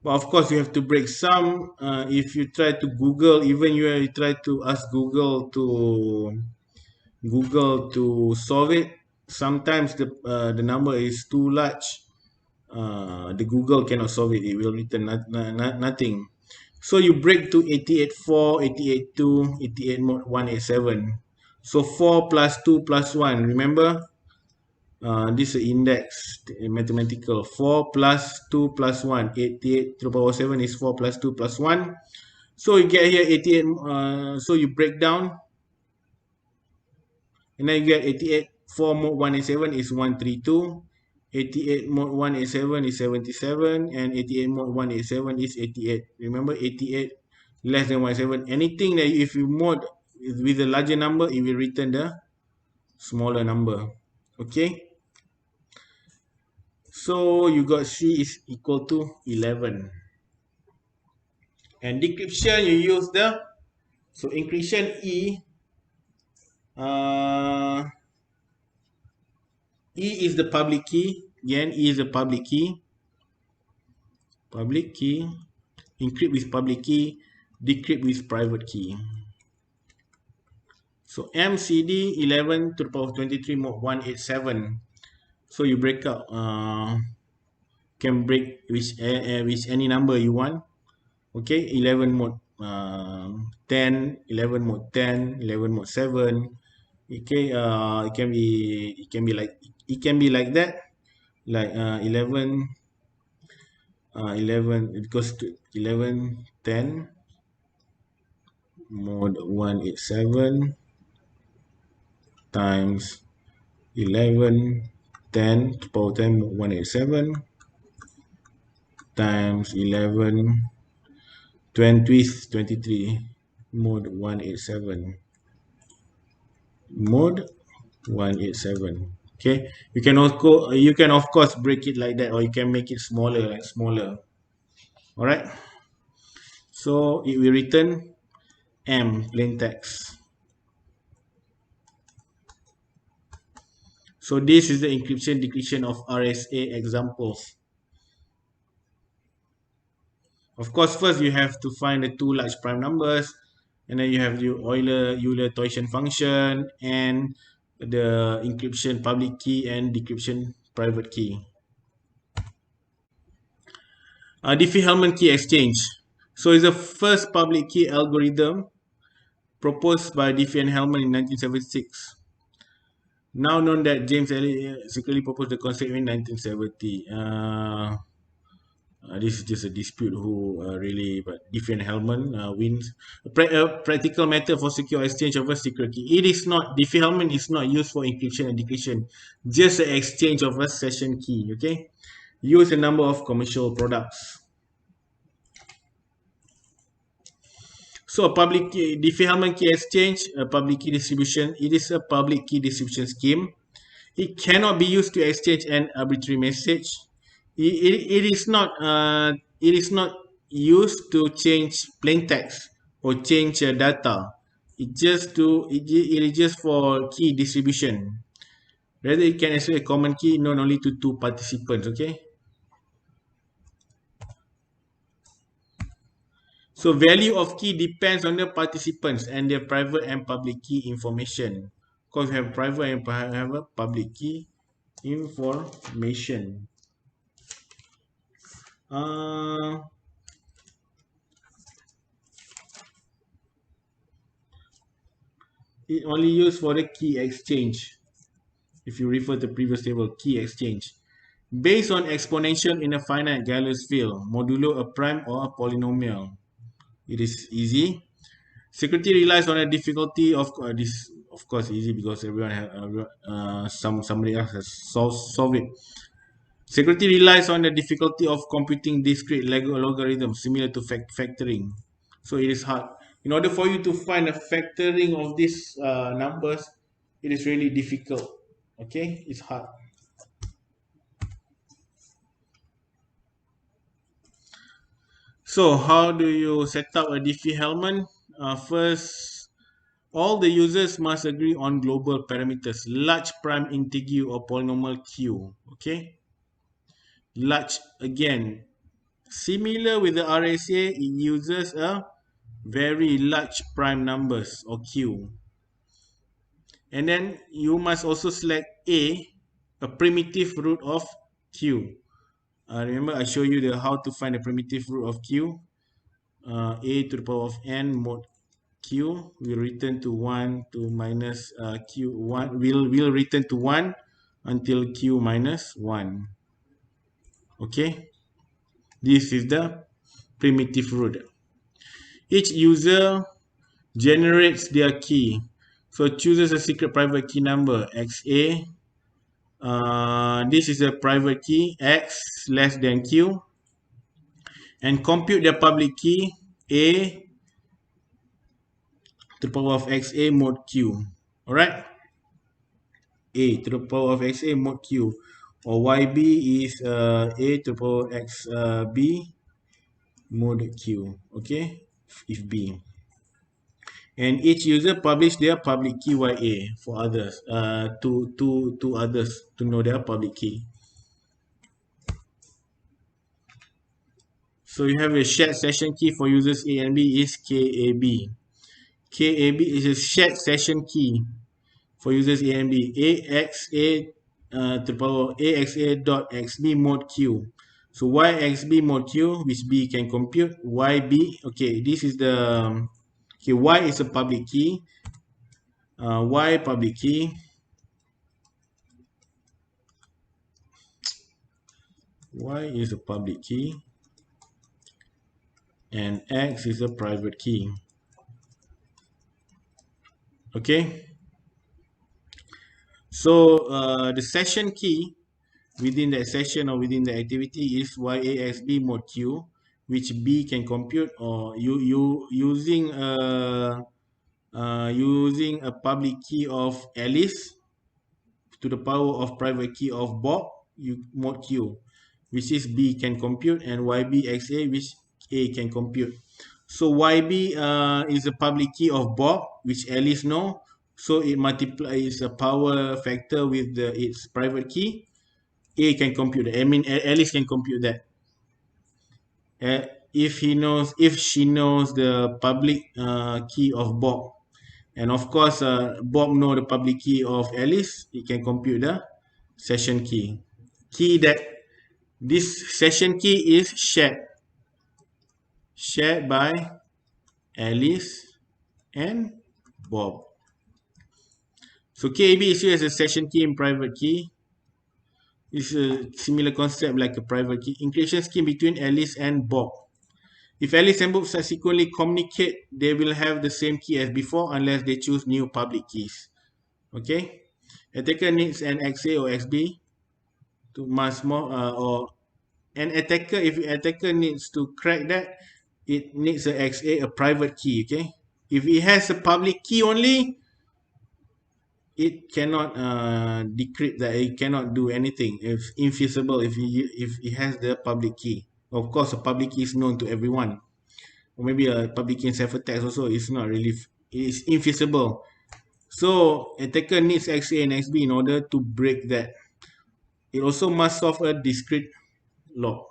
But of course, you have to break some. If you try to Google, even you try to ask Google to solve it, sometimes the number is too large. The Google cannot solve it. It will return nothing. So you break to 88.4, 88.2, 88.187. So 4 plus 2 plus 1. Remember, this is index mathematical. 4 plus 2 plus 1. 88 to the power 7 is 4 plus 2 plus 1. So you get here 88. So you break down, and then you get 88. 4 mod 187 is 132. 88 mod 187 is 77, and 88 mod 187 is 88. Remember, 88 less than 187. Anything that if you mod with a larger number, it will return the smaller number. Okay. So you got C is equal to 11. And decryption, you use the, so encryption uh, E is the public key. Again, E is the public key. Public key. Encrypt with public key. Decrypt with private key. So MCD 11 to the power of 23 mod 187. So you break up. Can break with any number you want. Okay, 11 mod 10, 11 mod 10, 11 mod 7. Okay, it can be like that, like 11 it goes to 11 10 mod 187 times 11 10 to power 10 mod 187 times 11 23 mod 187 mod 187. Okay, you can of course break it like that, or you can make it smaller. All right, so it will return M, plain text. So this is the encryption decryption of RSA examples. Of course, first you have to find the two large prime numbers, and then you have the Euler-Toician function, and the encryption public key and decryption private key. Diffie-Hellman Key Exchange. So it's the first public key algorithm proposed by Diffie and Hellman in 1976. Now known that James Elliot secretly proposed the concept in 1970. This is just a dispute who really, but Diffie and Hellman wins. A practical method for secure exchange of a secret key. It is not, Diffie-Hellman is not used for encryption and decryption, just the exchange of a session key. Okay, use a number of commercial products. So a public key, Diffie-Hellman key exchange, a public key distribution. It is a public key distribution scheme. It cannot be used to exchange an arbitrary message. It is not. It is not used to change plain text or change data. It is just for key distribution. Rather, it can accept a common key known only to two participants. Okay. So value of key depends on the participants and their private and public key information. Because we have private and have a public key information. It only used for the key exchange. If you refer to the previous table, key exchange. Based on exponential in a finite Galois field, modulo a prime or a polynomial. It is easy. Security relies on the difficulty of of course easy because everyone have somebody else has solved it. Security relies on the difficulty of computing discrete logarithms similar to factoring. So it is hard. In order for you to find a factoring of these numbers, it is really difficult. Okay, it's hard. So how do you set up a Diffie-Hellman? First, all the users must agree on global parameters, large prime integer or polynomial q. Okay, large again. Similar with the RSA, it uses a very large prime numbers or q. And then you must also select a primitive root of q. Remember I showed you the how to find the primitive root of q. A to the power of n mod q will return to 1 to minus q1 will return to 1 until q minus 1. Okay, this is the primitive root. Each user generates their key, so chooses a secret private key number xa. This is a private key x less than q, and compute the public key a to the power of xa mod q. All right, a to the power of xa mod q, or yb is a to the power of x b mod q. Okay, if b, and each user publish their public key ya for others to others to know their public key. So you have a shared session key for users A and B is KAB. KAB is a shared session key for users A and B. AXA to the power AXA dot XB mod Q. So YXB mod Q, which B can compute. YB, okay, this is the okay, Y is a public key. Y public key. Y is a public key. And X is a private key. Okay. So the session key within that session or within the activity is YAXB mod Q, which B can compute, or you using a public key of Alice to the power of private key of Bob mod Q, which is B can compute, and YBXA, which A can compute. So YB is a public key of Bob, which Alice know. So it multiplies a power factor with its private key. A can compute that. I mean, Alice can compute that. If she knows the public key of Bob, and of course, Bob know the public key of Alice, he can compute the session key. This session key is shared by Alice and Bob. So KAB is used as a session key and private key. It's a similar concept like a private key encryption scheme between Alice and Bob. If Alice and Bob subsequently communicate, they will have the same key as before unless they choose new public keys. Okay, attacker needs an XA or XB to mask more, or an attacker. If attacker needs to crack that, it needs a XA, a private key. Okay, if it has a public key only, it cannot decrypt that. It cannot do anything. It's infeasible if it has the public key. Of course, a public key is known to everyone. Or maybe a public key in ciphertext also is not really, it's infeasible. So attacker needs XA and XB in order to break that. It also must solve a discrete lock.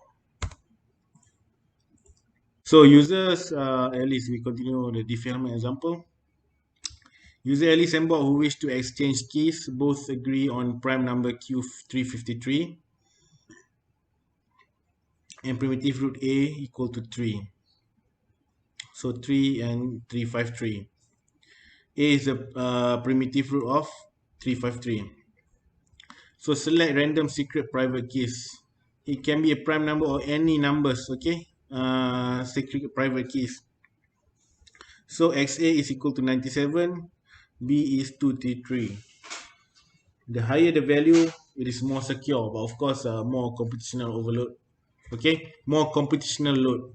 So users, at least we continue the Diffie-Hellman example. User Alice and Bob who wish to exchange keys both agree on prime number Q353 and primitive root A equal to 3. So 3 and 353. A is the primitive root of 353. So select random secret private keys. It can be a prime number or any numbers, okay? Secret private keys. So XA is equal to 97. B is 233. The higher the value, it is more secure, but of course, more computational overload. Okay, more computational load.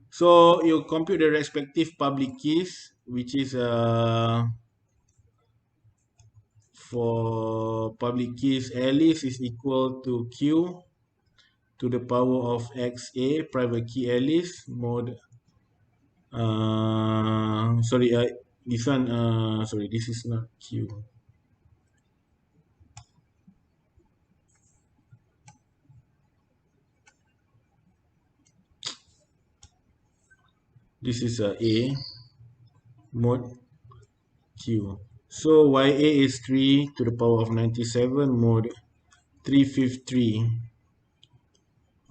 So you compute the respective public keys, which is for public keys, Alice is equal to Q to the power of XA, private key Alice, mod, sorry, this one, sorry, this is not Q. This is A, mod Q. So YA is 3 to the power of 97 mod 353.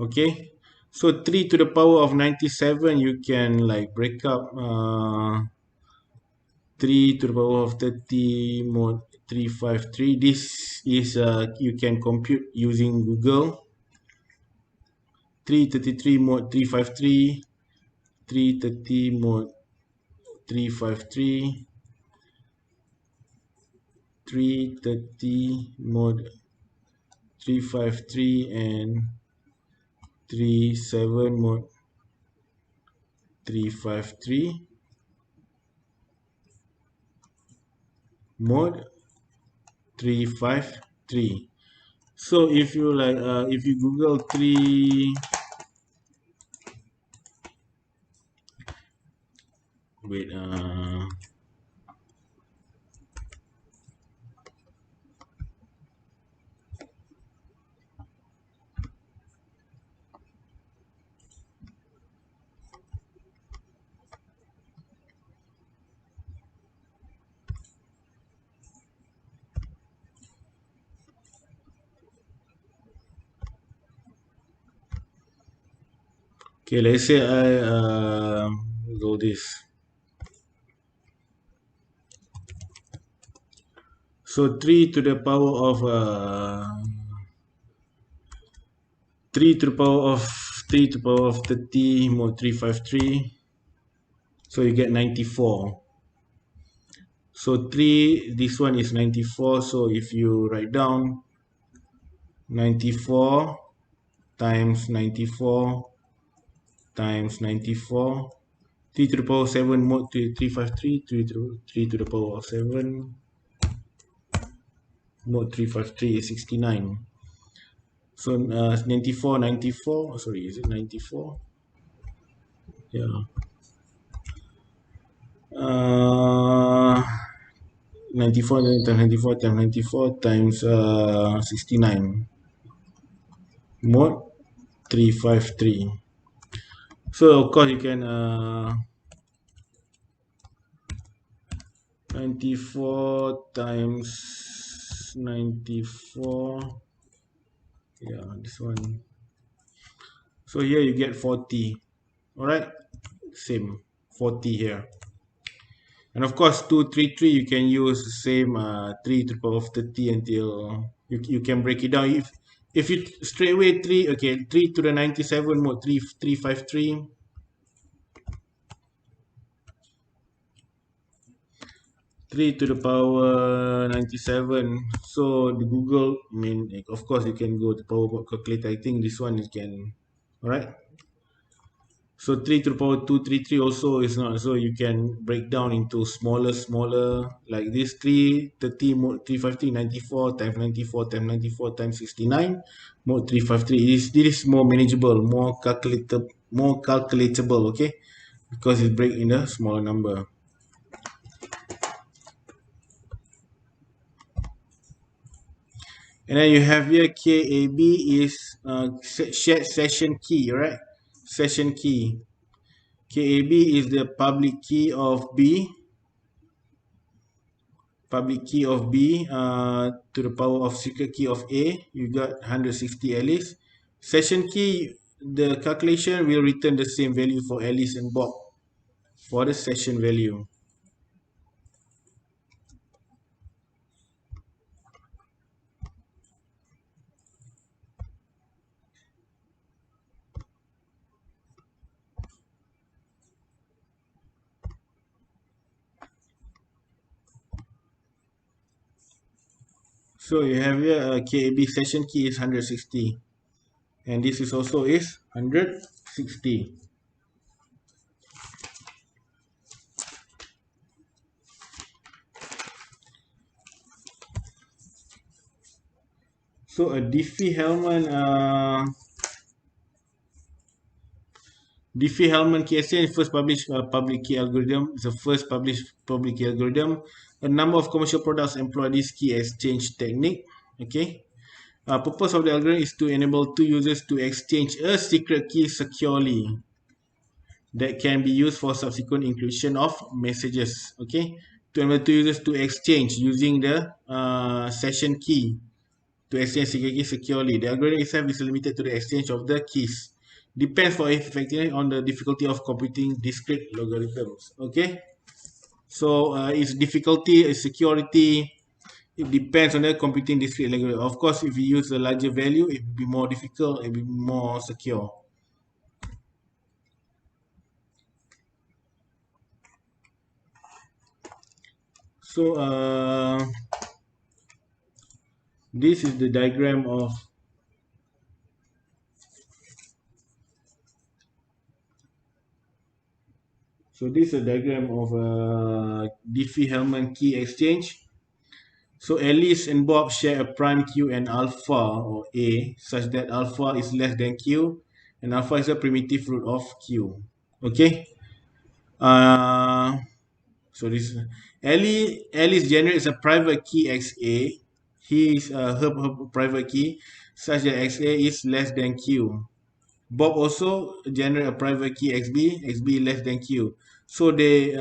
Okay. So 3 to the power of 97, you can like break up 3 to the power of 30 mod 353. This is you can compute using Google. 333 mod 353, 330 mod 353, 330 mod 353, and 37 mod 353 mod 353. So if you like if you Google 3, wait, okay, let's say I go this. So 3 to the power of 3 to the power of 3 to the power of 30 mod 353. So you get 94. So 3, this one is 94. So if you write down 94 times 94 times 94, 3 to the power of 7 mod 353, 3 to the power of 7 mod 353 is 69. So 94, 94, sorry, is it 94? Yeah. 94 times 94 times 94 times 69 mod 353. So of course you can 94 times 94. Yeah, this one. So here you get 40. All right, same 40 here. And of course 233 you can use the same 3 to the power of 30 until you can break it down. If you straight away 3, okay, 3 to the 97 mod 353, 3 to the power 97. So the Google, I mean, like, of course you can go to power calculator. I think this one you can. All right. So 3 to the power 233 also is not, so you can break down into smaller, like this 330 mod 350 94 times 94 times 94 times 69 mod 353. This is more manageable, more calculatable, okay? Because it break in a smaller number. And then you have here KAB is shared session key, right? Session key. KAB is the public key of B. Public key of B to the power of secret key of A. You got 160 Alice. Session key, the calculation will return the same value for Alice and Bob for the session value. So you have here KAB session key is 160, and this is also is 160. So a Diffie-Hellman Key Exchange first published public key algorithm. It's the first published public key algorithm. A number of commercial products employ this key exchange technique. Okay. Purpose of the algorithm is to enable two users to exchange a secret key securely that can be used for subsequent encryption of messages. Okay. To enable two users to exchange using the session key to exchange secret keys securely. The algorithm itself is limited to the exchange of the keys. Depends for effectiveness on the difficulty of computing discrete logarithms. Okay, so its difficulty, its security, it depends on the computing discrete logarithm. Of course, if you use a larger value, it will be more difficult, it will be more secure. So this is the diagram of this is a diagram of Diffie-Hellman Key Exchange. So Alice and Bob share a prime Q and alpha or A such that alpha is less than Q and alpha is a primitive root of Q. Okay. Uh, so this Alice generates a private key XA. His her private key such that XA is less than Q. Bob also generate a private key XB less than Q. So they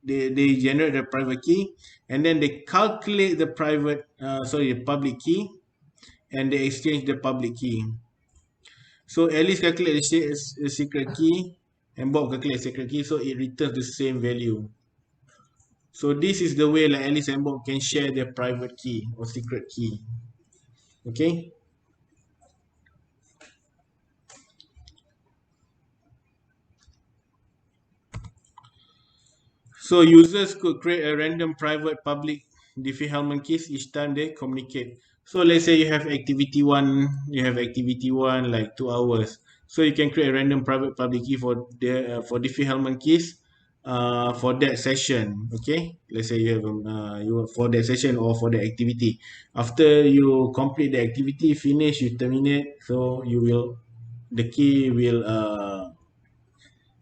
generate the private key and then they calculate the the public key and they exchange the public key. So Alice calculates the secret key and Bob calculates the secret key, so it returns the same value. So this is the way like Alice and Bob can share their private key or secret key. Okay. So users could create a random private public Diffie-Hellman keys each time they communicate. So let's say you have activity one like 2 hours. So you can create a random private public key for the for Diffie-Hellman keys for that session. Okay, let's say you have you for that session or for the activity. After you complete the activity, finish, you terminate. So the key will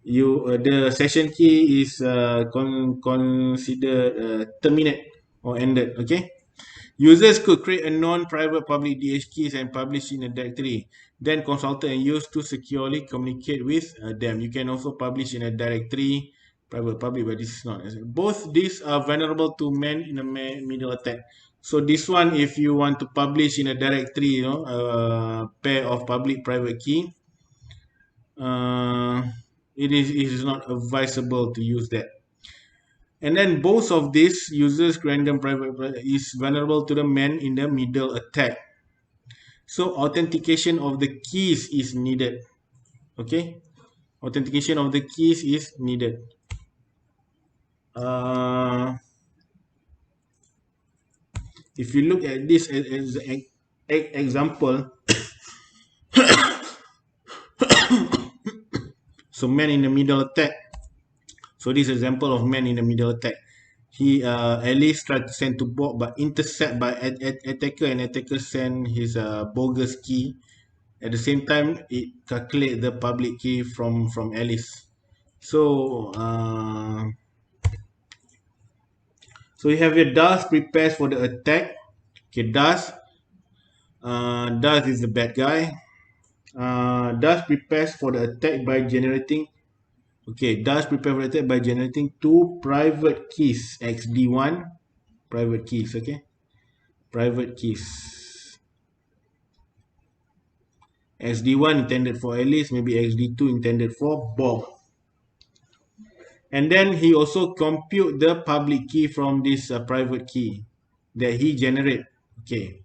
the session key is considered terminate or ended. Okay, users could create a non-private public DH keys and publish in a directory, then consultant and use to securely communicate with them. You can also publish in a directory, private public, but this is not. Both these are vulnerable to man in a middle attack. So this one, if you want to publish in a directory, a pair of public private key, uh, it is not advisable to use that. And then both of these users random private is vulnerable to the man in the middle attack. So authentication of the keys is needed. Okay, authentication of the keys is needed. Uh, if you look at this as an example, so man in the middle attack. So this example of man in the middle attack. He at least tried to send to Bob, but intercept by attacker, and attacker send his bogus key. At the same time, it calculate the public key from Alice. So so you have your DAS prepares for the attack. Okay, DAS is the bad guy. DAS prepares for the attack by generating. Okay, DAS prepare for the attack by generating two private keys XD1 private keys. Okay, private keys. XD1 intended for Alice, maybe XD2 intended for Bob. And then he also compute the public key from this private key that he generate. Okay.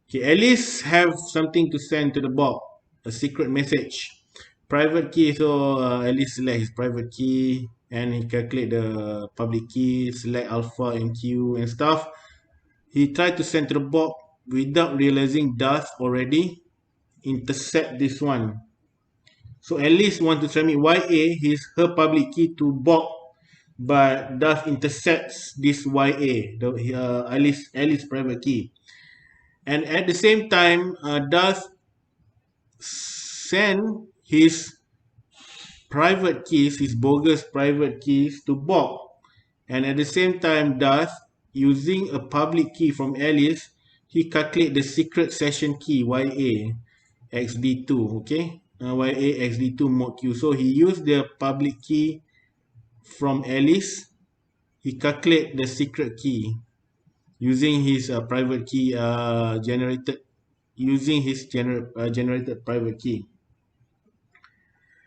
Okay, Alice have something to send to the Bob, a secret message. Private key, so Alice select his private key and he calculate the public key, select alpha and Q and stuff. he tried to send to the Bob without realizing Darth already intercept this one. So Alice want to transmit YA, his her public key to Bob, but Darth intercepts this YA, the Alice private key. And at the same time, Darth send his private keys, his bogus private keys to Bob. And at the same time, Darth, using a public key from Alice, he calculate the secret session key YA XD2, okay? YA XD2 mod Q. So he used the public key from Alice. He calculate the secret key using his private key generated using his generated private key.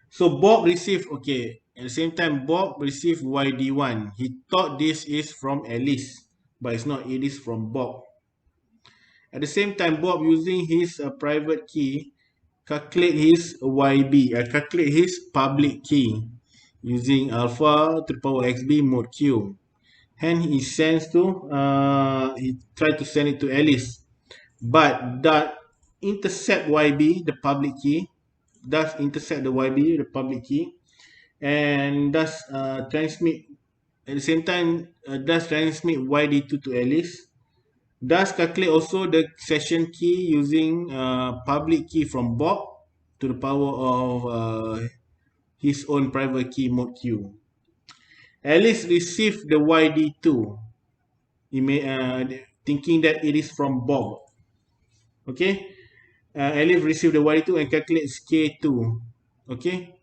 So Bob received, okay, at the same time, Bob received YD1. He thought this is from Alice, but it's not, it is from Bob. At the same time, Bob using his private key, calculate his YB, calculate his public key using alpha to the power XB mod Q. And he sends to, he tried to send it to Alice, but that intercept YB, the public key, does intercept the YB, the public key, and does transmit at the same time does transmit YD2 to Alice. Does calculate also the session key using public key from Bob to the power of his own private key mod Q. Alice received the YD2, thinking that it is from Bob. Okay, Alice received the YD2 and calculates K2. Okay.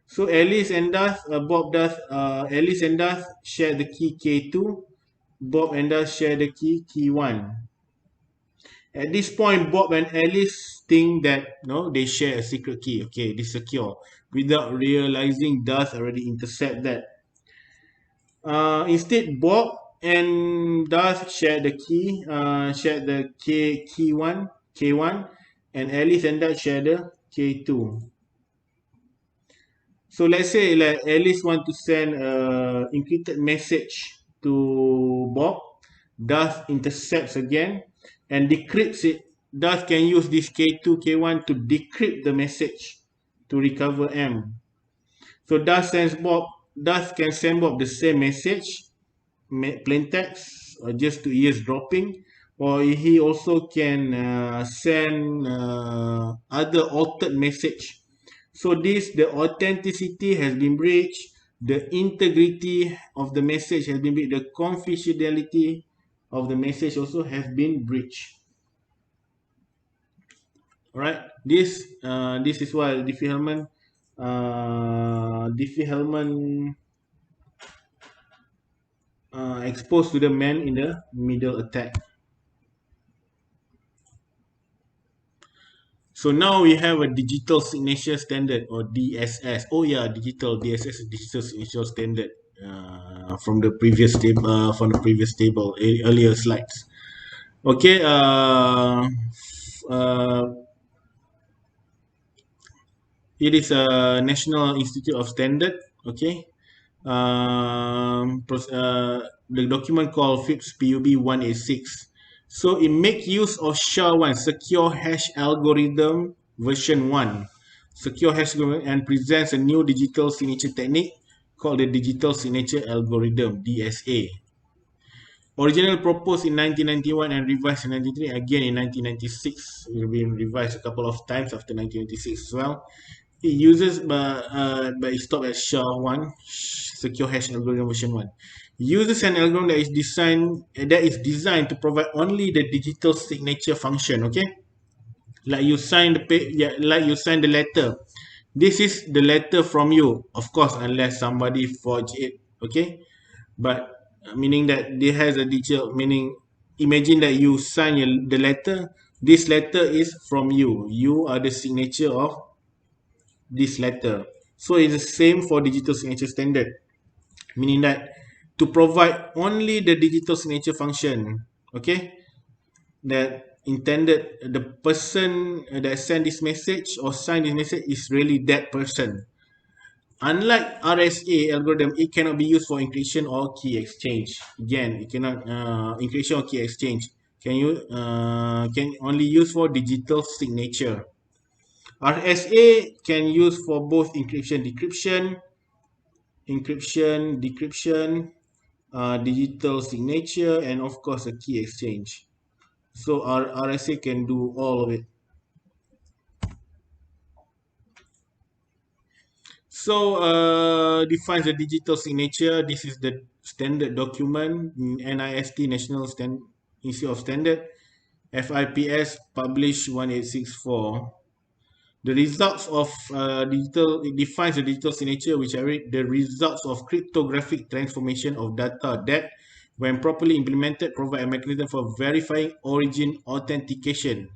So Alice and Darth, Alice and Darth share the key K2. Bob and Darth share the key K1. At this point, Bob and Alice think that no, they share a secret key. Okay, this secure without realizing Darth already intercept that. Instead, Bob and Darth share the key, share the K1, and Alice and Darth share the K2. So let's say like Alice want to send a encrypted message to Bob. Darth intercepts again and decrypts it. Darth can use this K2, K1 to decrypt the message to recover M. So Darth can send Bob the same message, plain text, or just to eavesdropping, or he also can send other altered message. So the authenticity has been breached, the integrity of the message has been breached, the confidentiality of the message also has been breached. All right, this is why Diffie-Hellman exposed to the man in the middle attack. So now we have a digital signature standard, or DSS. Oh yeah, digital signature standard from the previous table, earlier slides. Okay, it is a National Institute of Standard. Okay, the document called FIPS PUB 186. So it make use of SHA-1, Secure Hash Algorithm version 1. Secure Hash Algorithm, and presents a new digital signature technique called the Digital Signature Algorithm, DSA. Originally proposed in 1991 and revised in 1993, again in 1996. It will be revised a couple of times after 1996 as well. It uses, but it stopped at SHA-1, Secure Hash Algorithm version 1. Uses an algorithm that is designed to provide only the digital signature function. Okay, like you sign the letter. This is the letter from you, of course, unless somebody forged it. Okay, but meaning that it has a digital meaning. Imagine that you sign the letter. This letter is from you. You are the signature of this letter. So it's the same for digital signature standard, meaning that to provide only the digital signature function, okay, that intended the person that sent this message or signed this message is really that person. Unlike RSA algorithm, it cannot be used for encryption or key exchange. Again, it cannot encryption or key exchange. can only use for digital signature. RSA can use for both decryption, digital signature, and of course a key exchange. So our RSA can do all of it. So defines the digital signature. This is the standard document, NIST National Institute of Standard, FIPS published 1864. The results of it defines the digital signature, which I read, the results of cryptographic transformation of data that, when properly implemented, provide a mechanism for verifying origin authentication.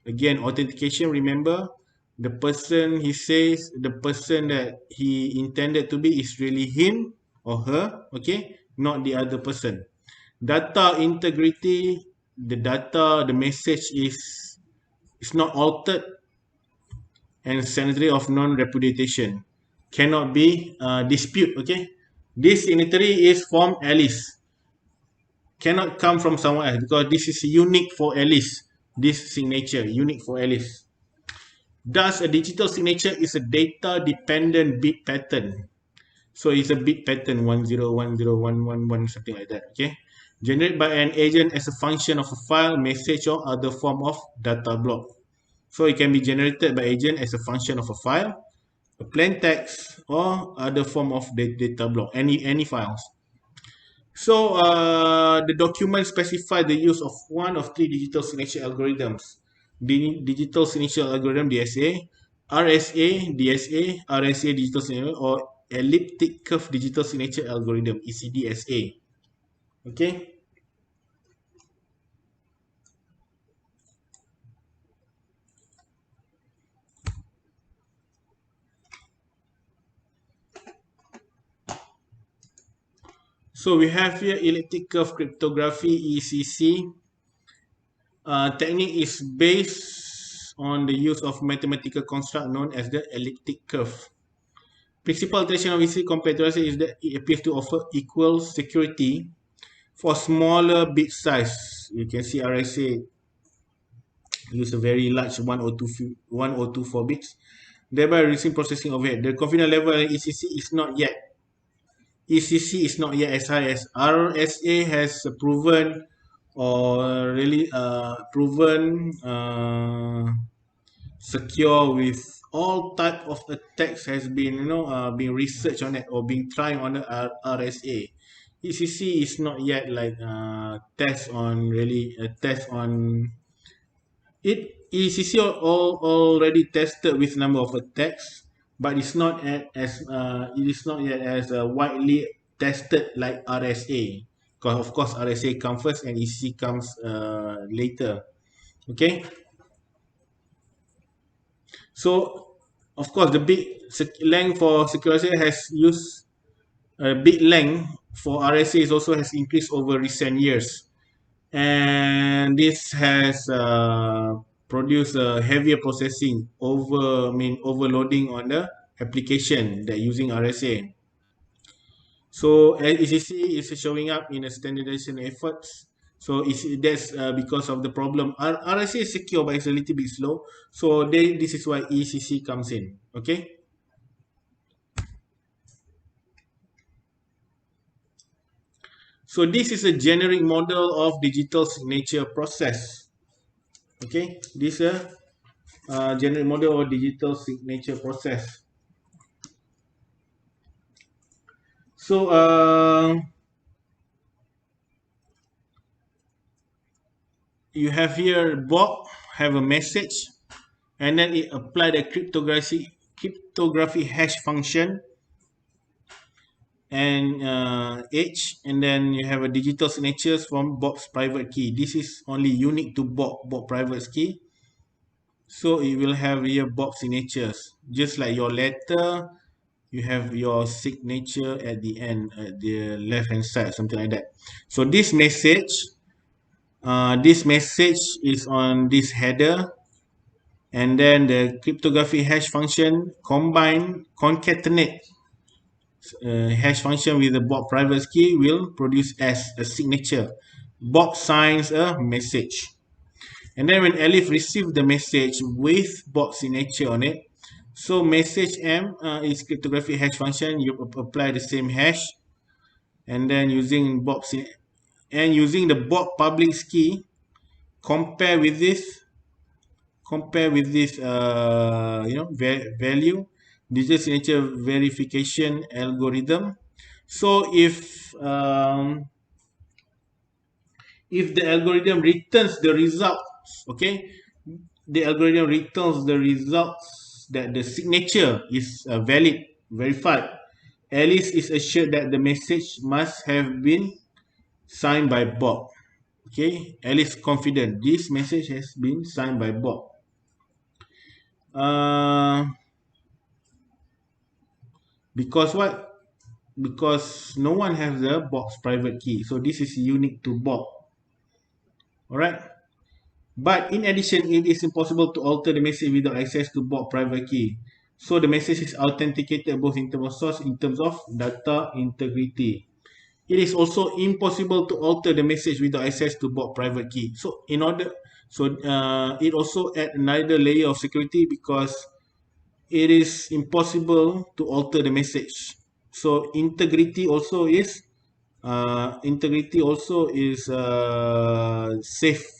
Again, authentication, remember, the person he says, the person that he intended to be is really him or her, okay, not the other person. Data integrity, the message is not altered, and sanitary of non-repudiation cannot be dispute. Okay, this signatory is from Alice, cannot come from someone else because this is unique for Alice. This signature unique for Alice. Thus, a digital signature is a data-dependent bit pattern. So it's a bit pattern 10101111 something like that. Okay, generated by an agent as a function of a file, message, or other form of data block. So it can be generated by agent as a function of a file, a plain text, or other form of the data block, any files. So the document specify the use of one of three digital signature algorithms: the digital signature algorithm (DSA), RSA DSA, RSA digital signature, or elliptic curve digital signature algorithm (ECDSA). Okay. So we have here elliptic curve cryptography (ECC). Technique is based on the use of mathematical construct known as the elliptic curve. Principal alteration of ECC compared to RSA is that it appears to offer equal security for smaller bit size. You can see RSA use a very large 1024 bits, thereby reducing processing overhead. The confidence level in ECC is not yet as high as RSA has proven, or really proven secure with all type of attacks has been being researched on it or being tried on the RSA. ECC is not yet like test on really a test on it. ECC already tested with number of attacks, but it's not as it is not yet as widely tested like RSA. Because of course RSA comes first and ECC comes later. Okay. So, of course, the bit length for security has used bit length for RSA is also has increased over recent years, and this has produced a heavier processing overloading on the application that using RSA. So ECC is showing up in a standardization efforts. So that's because of the problem. RSA is secure, but it's a little bit slow. So this is why ECC comes in. Okay. So this is a generic model of digital signature process. Okay. This is a generic model of digital signature process. So you have here Bob have a message, and then it apply the cryptography hash function and H, and then you have a digital signatures from Bob's private key. This is only unique to Bob private key. So it will have here Bob signatures, just like your letter. You have your signature at the end, at the left hand side, something like that. So this message is on this header, and then the cryptography hash function concatenate hash function with the Bob private key will produce as a signature. Bob signs a message. And then when Elif receives the message with Bob's signature on it, so message M is cryptographic hash function. You apply the same hash, and then using using the Bob public key, compare with this value, digital signature verification algorithm. So if the algorithm returns the results, okay, the algorithm returns the results that the signature is valid, verified, Alice is assured that the message must have been signed by Bob. Okay, Alice confident this message has been signed by Bob. Uh, because what? Because no one has the Bob's private key, so this is unique to Bob. All right. But in addition, it is impossible to alter the message without access to Bob private key. So the message is authenticated both in terms of source, in terms of data integrity. It is also impossible to alter the message without access to Bob private key. So it also adds another layer of security because it is impossible to alter the message. So integrity also is safe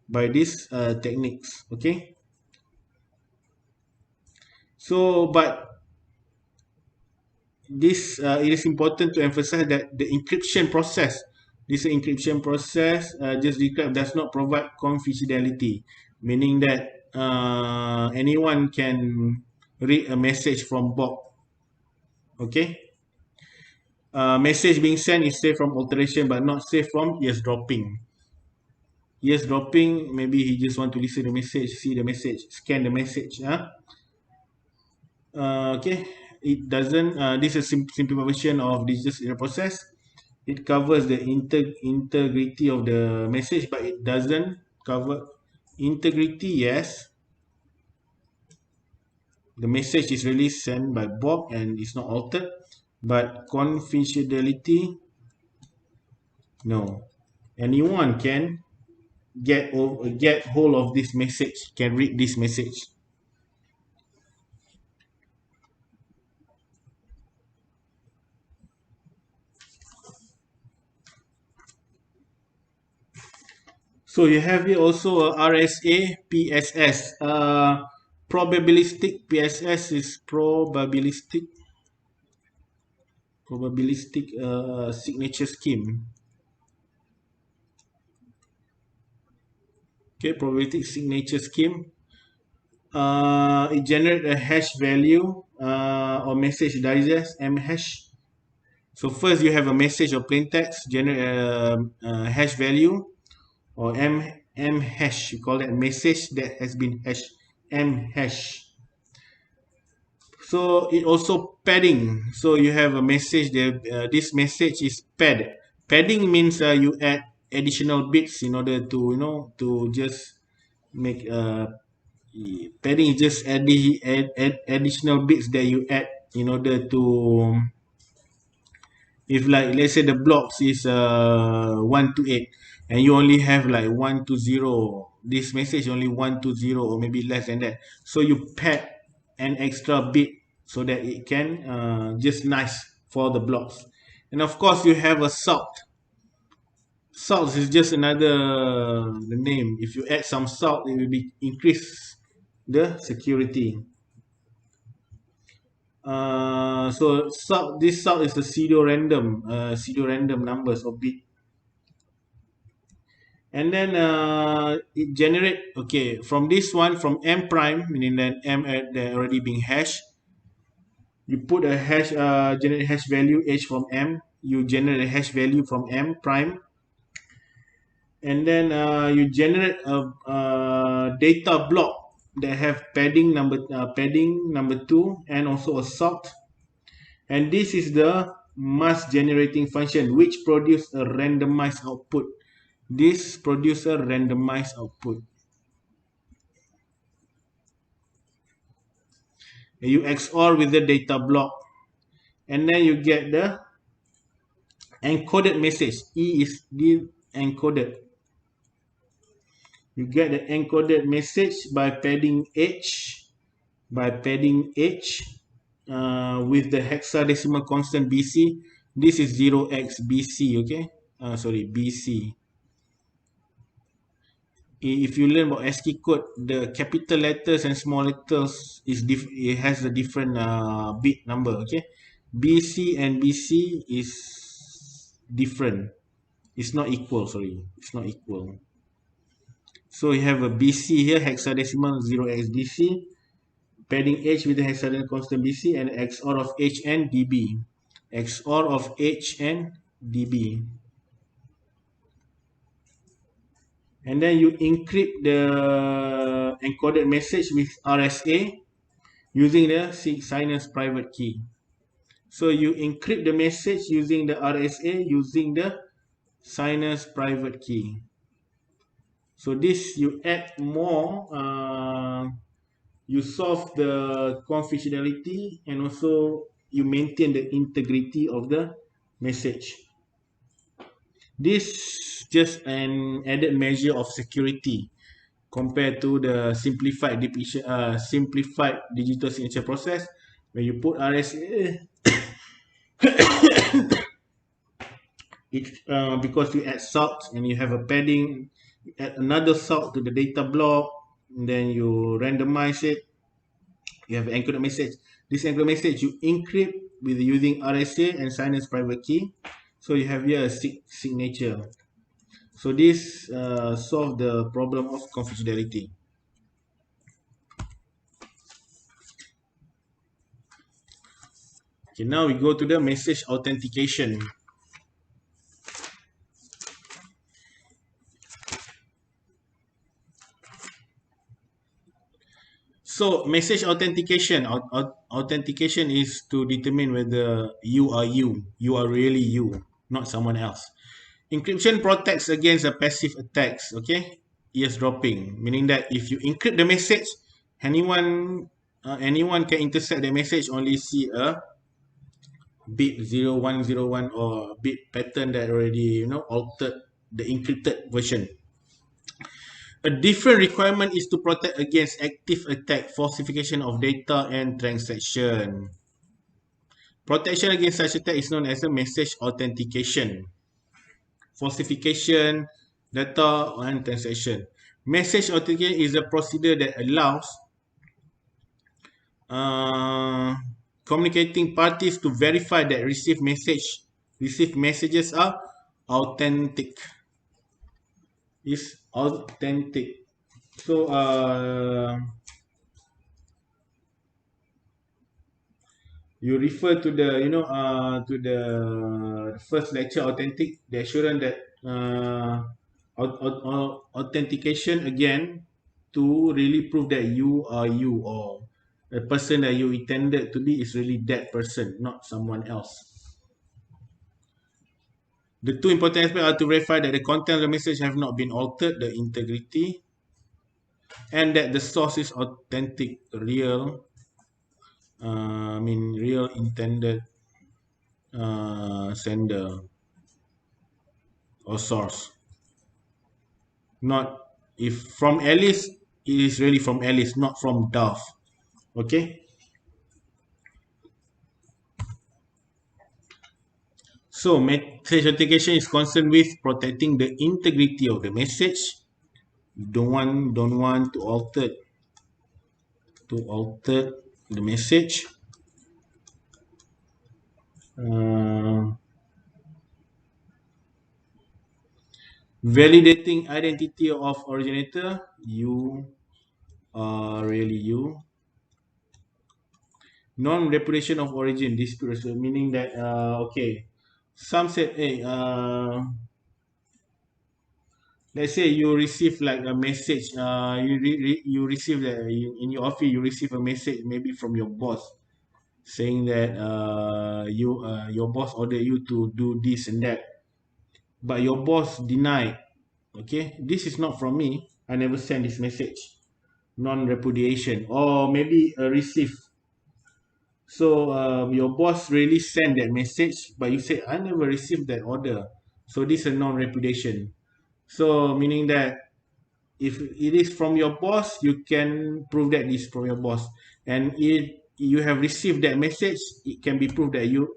by these techniques. Okay, so but this it is important to emphasize that the encryption process, just described, does not provide confidentiality, meaning that anyone can read a message from Bob. Okay, message being sent is safe from alteration but not safe from eavesdropping. Eavesdropping, maybe he just want to listen to the message, see the message, scan the message. Okay, it doesn't. This is a simple version of digital process. It covers the integrity of the message, but it doesn't cover integrity. Yes, the message is really sent by Bob and it's not altered, but confidentiality, no. Anyone can get hold of this message, can read this message. So you have here also a RSA PSS. Probabilistic PSS is probabilistic signature scheme. Okay, probabilistic signature scheme. It generates a hash value or message digest M hash. So first you have a message or plain text, generate a hash value or M hash. You call that message that has been hashed, M hash. So it also padding. So you have a message that this message is padded. Padding means you add additional bits in order to to just make padding is just additional bits that you add in order to, if like let's say the blocks is 1 to 8 and you only have like 1 to 0, this message only 1 to 0 or maybe less than that, so you pad an extra bit so that it can just nice for the blocks. And of course you have a salt is just another the name. If you add some salt, it will be increase the security. So this salt is a pseudo random numbers or bit. And then it generate, okay, from this one, from M prime, meaning that M already being hash, you put a hash, generate hash value H from M, you generate a hash value from M prime, and then you generate a data block that have padding number 2 and also a salt. And this is the mask generating function which produce a randomized output. This produces a randomized output. You XOR with the data block, and then you get the encoded message. E is the encoded. You get the encoded message by padding H, with the hexadecimal constant BC. This is 0xBC, okay? Sorry, BC. If you learn about ASCII code, the capital letters and small letters it has a different bit number, okay? BC and BC is different. It's not equal, sorry. It's not equal. So you have a BC here, hexadecimal 0xBC, padding H with the hexadecimal constant BC, and XOR of H and DB. XOR of H and DB. And then you encrypt the encoded message with RSA using the sinus private key. So you encrypt the message using the RSA using the sinus private key. So this you add more, you solve the confidentiality, and also you maintain the integrity of the message. This just an added measure of security compared to the simplified digital signature process. When you put RSA, because you add salt and you have a padding, you add another salt to the data block, and then you randomize it. You have encoded message. This encoded message you encrypt with using RSA and sinus private key. So you have here a signature. So this solve the problem of confidentiality. Okay, now we go to the message authentication. So message authentication, authentication is to determine whether you are really you, not someone else. Encryption protects against a passive attacks, okay? Eavesdropping, meaning that if you encrypt the message, anyone can intercept the message, only see a bit 0101 or a bit pattern that already altered the encrypted version. A different requirement is to protect against active attack, falsification of data, and transaction. Protection against such attack is known as a message authentication. Falsification, data, and transaction. Message authentication is a procedure that allows communicating parties to verify that received messages are authentic. Is authentic. So you refer to the to the first lecture, authentic, the assurance that authentication again, to really prove that you are you, or the person that you intended to be is really that person, not someone else. The two important aspects are to verify that the content of the message have not been altered, the integrity, and that the source is authentic, real, real intended sender or source. Not if from Alice, it is really from Alice, not from Dove. Okay. So message authentication is concerned with protecting the integrity of the message. You don't want to alter the message. Validating identity of originator, you are really you. Non-repudiation of origin dispute, meaning that okay, some said, hey, let's say you receive like a message, you receive that in your office, you receive a message maybe from your boss saying that your boss ordered you to do this and that, but your boss denied. Okay, this is not from me, I never sent this message. Non-repudiation. Or maybe a receive. So your boss really sent that message, but you say, I never received that order. So this is a non-repudiation. So meaning that if it is from your boss, you can prove that it's from your boss. And if you have received that message, it can be proved that you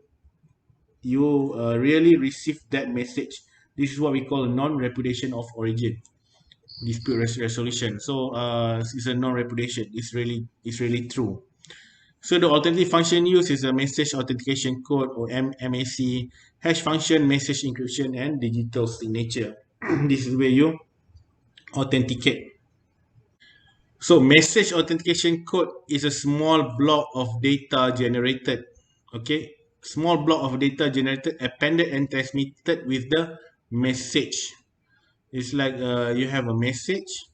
really received that message. This is what we call non-repudiation of origin dispute resolution. So it's a non-repudiation. It's really true. So the alternative function used is a message authentication code or MAC, hash function, message encryption, and digital signature. This is where you authenticate. So message authentication code is a small block of data generated. Okay, small block of data generated, appended, and transmitted with the message. It's like you have a message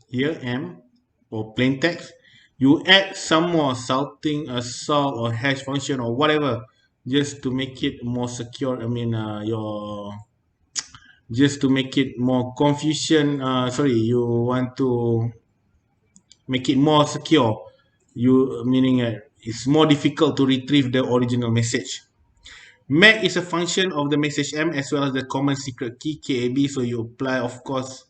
here, M, or plain text. You add some more salting, salt, or hash function, or whatever, just to make it more secure. I mean, your just to make it more confusion. Sorry, you want to make it more secure. You meaning it's more difficult to retrieve the original message. MAC is a function of the message M as well as the common secret key KAB. So you apply, of course,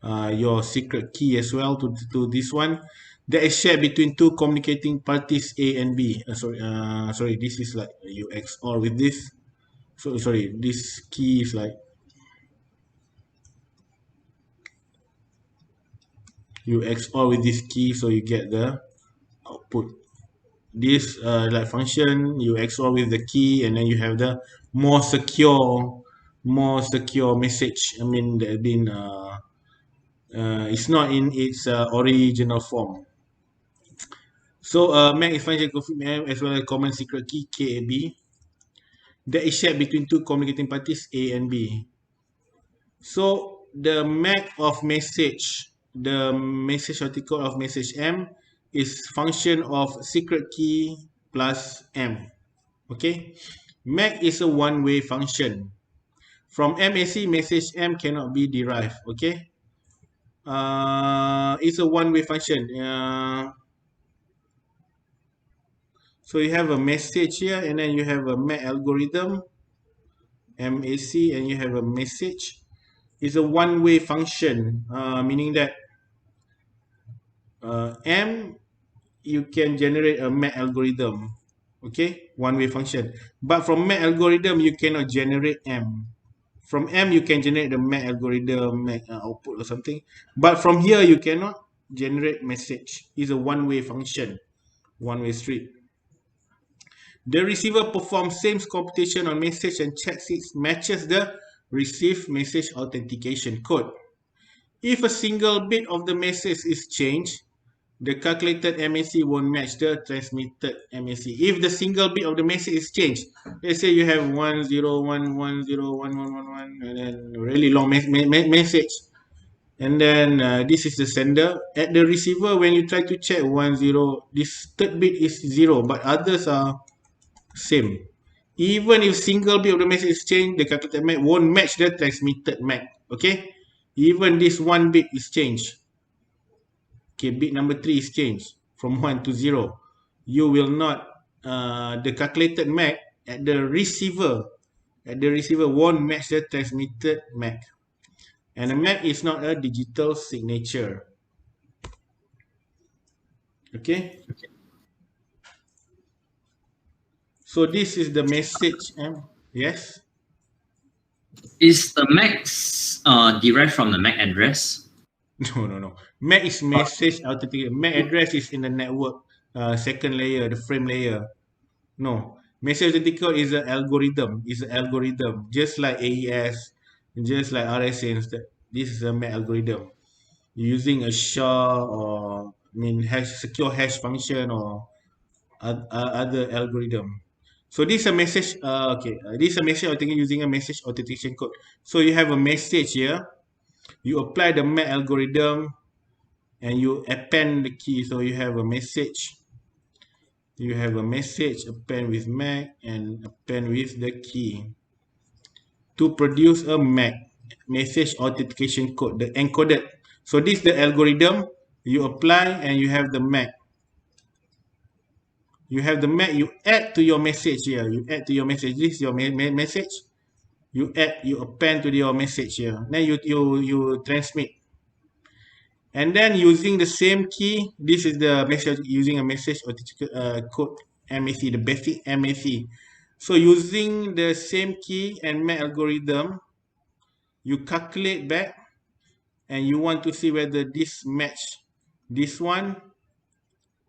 your secret key as well to this one that is shared between two communicating parties A and B. Sorry, this is like you XOR with this. So sorry, this key is like you XOR with this key, so you get the output. This like function you XOR with the key, and then you have the more secure message. I mean, that been it's not in its original form. So MAC is function config as well as common secret key KAB that is shared between two communicating parties A and B. So the MAC of message, the message article of message M is function of secret key plus M. Okay, MAC is a one-way function. From MAC, message M cannot be derived. Okay, it's a one-way function. So you have a message here, and then you have a MAC algorithm, MAC, and you have a message. It's a one-way function, meaning that M, you can generate a MAC algorithm, okay, one-way function. But from MAC algorithm, you cannot generate M. From M, you can generate the MAC algorithm, MAC output or something. But from here, you cannot generate message. It's a one-way function, one-way street. The receiver performs same computation on message and checks it matches the received message authentication code. If a single bit of the message is changed, the calculated MAC won't match the transmitted MAC. If the single bit of the message is changed, let's say you have 101101111 and then really long message, and then this is the sender. At the receiver, when you try to check 10, this third bit is 0, but others are same. Even if single bit of the message is changed, the calculated MAC won't match the transmitted MAC. Okay, even this one bit is changed. Okay, bit number 3 is changed from 1 to 0. You will not, the calculated MAC at the receiver won't match the transmitted MAC. And a MAC is not a digital signature. Okay. So this is the message. Yes. Is the MAC derived from the MAC address? No. MAC is message authentication. MAC address is in the network, second layer, the frame layer. No, message authentication is an algorithm. It's an algorithm, just like AES, just like RSA instead. This is a MAC algorithm. Using a SHA or secure hash function or other algorithm. So this is a message. This is a message authentication using a message authentication code. So you have a message here. You apply the MAC algorithm and you append the key. So you have a message. You have a message append with MAC and append with the key to produce a MAC message authentication code, the encoded. So this is the algorithm. You apply and you have the MAC. You have the MAC. You add to your message here. You add to your message. This is your message. you append to your message here. Then you transmit. And then using the same key, this is the message using a message code MAC, the basic MAC. So using the same key and MAC algorithm, you calculate back and you want to see whether this one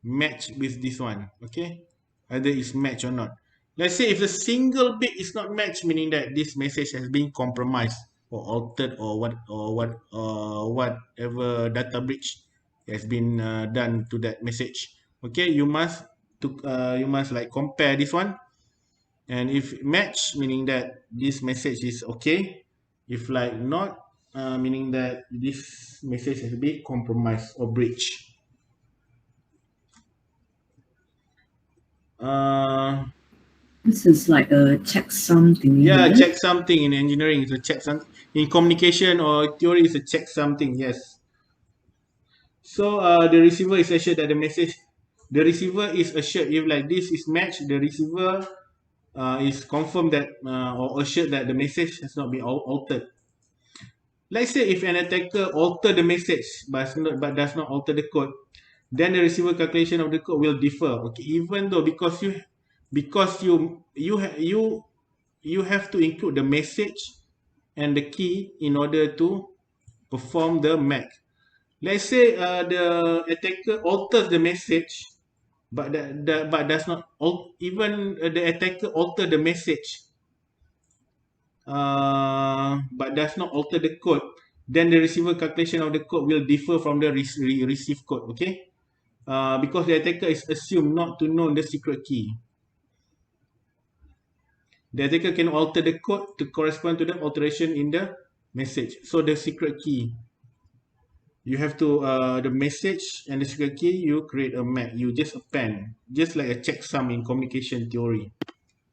match with this one, okay? Either it's match or not. Let's say if a single bit is not matched, meaning that this message has been compromised or altered or whatever data breach has been done to that message. Okay, you must like compare this one, and if match, meaning that this message is okay. If like not, meaning that this message has been compromised or breached. Uh, This is like a checksum thingy, Yeah, is it? check something in engineering is a check something. In communication or theory is a check something. Yes. So the receiver is assured that the receiver is assured if like this is matched, the receiver is confirmed that or assured that the message has not been altered. Let's say if an attacker alter the message but does not alter the code, then the receiver calculation of the code will differ. Okay, even though because you have to include the message and the key in order to perform the MAC. Let's say the attacker alters the message, but does not even the attacker alter the message, but does not alter the code. Then the receiver calculation of the code will differ from the receive code. Okay, because the attacker is assumed not to know the secret key. The attacker can alter the code to correspond to the alteration in the message. So the secret key, you have to the message and the secret key, you create a map, you just append, just like a checksum in communication theory.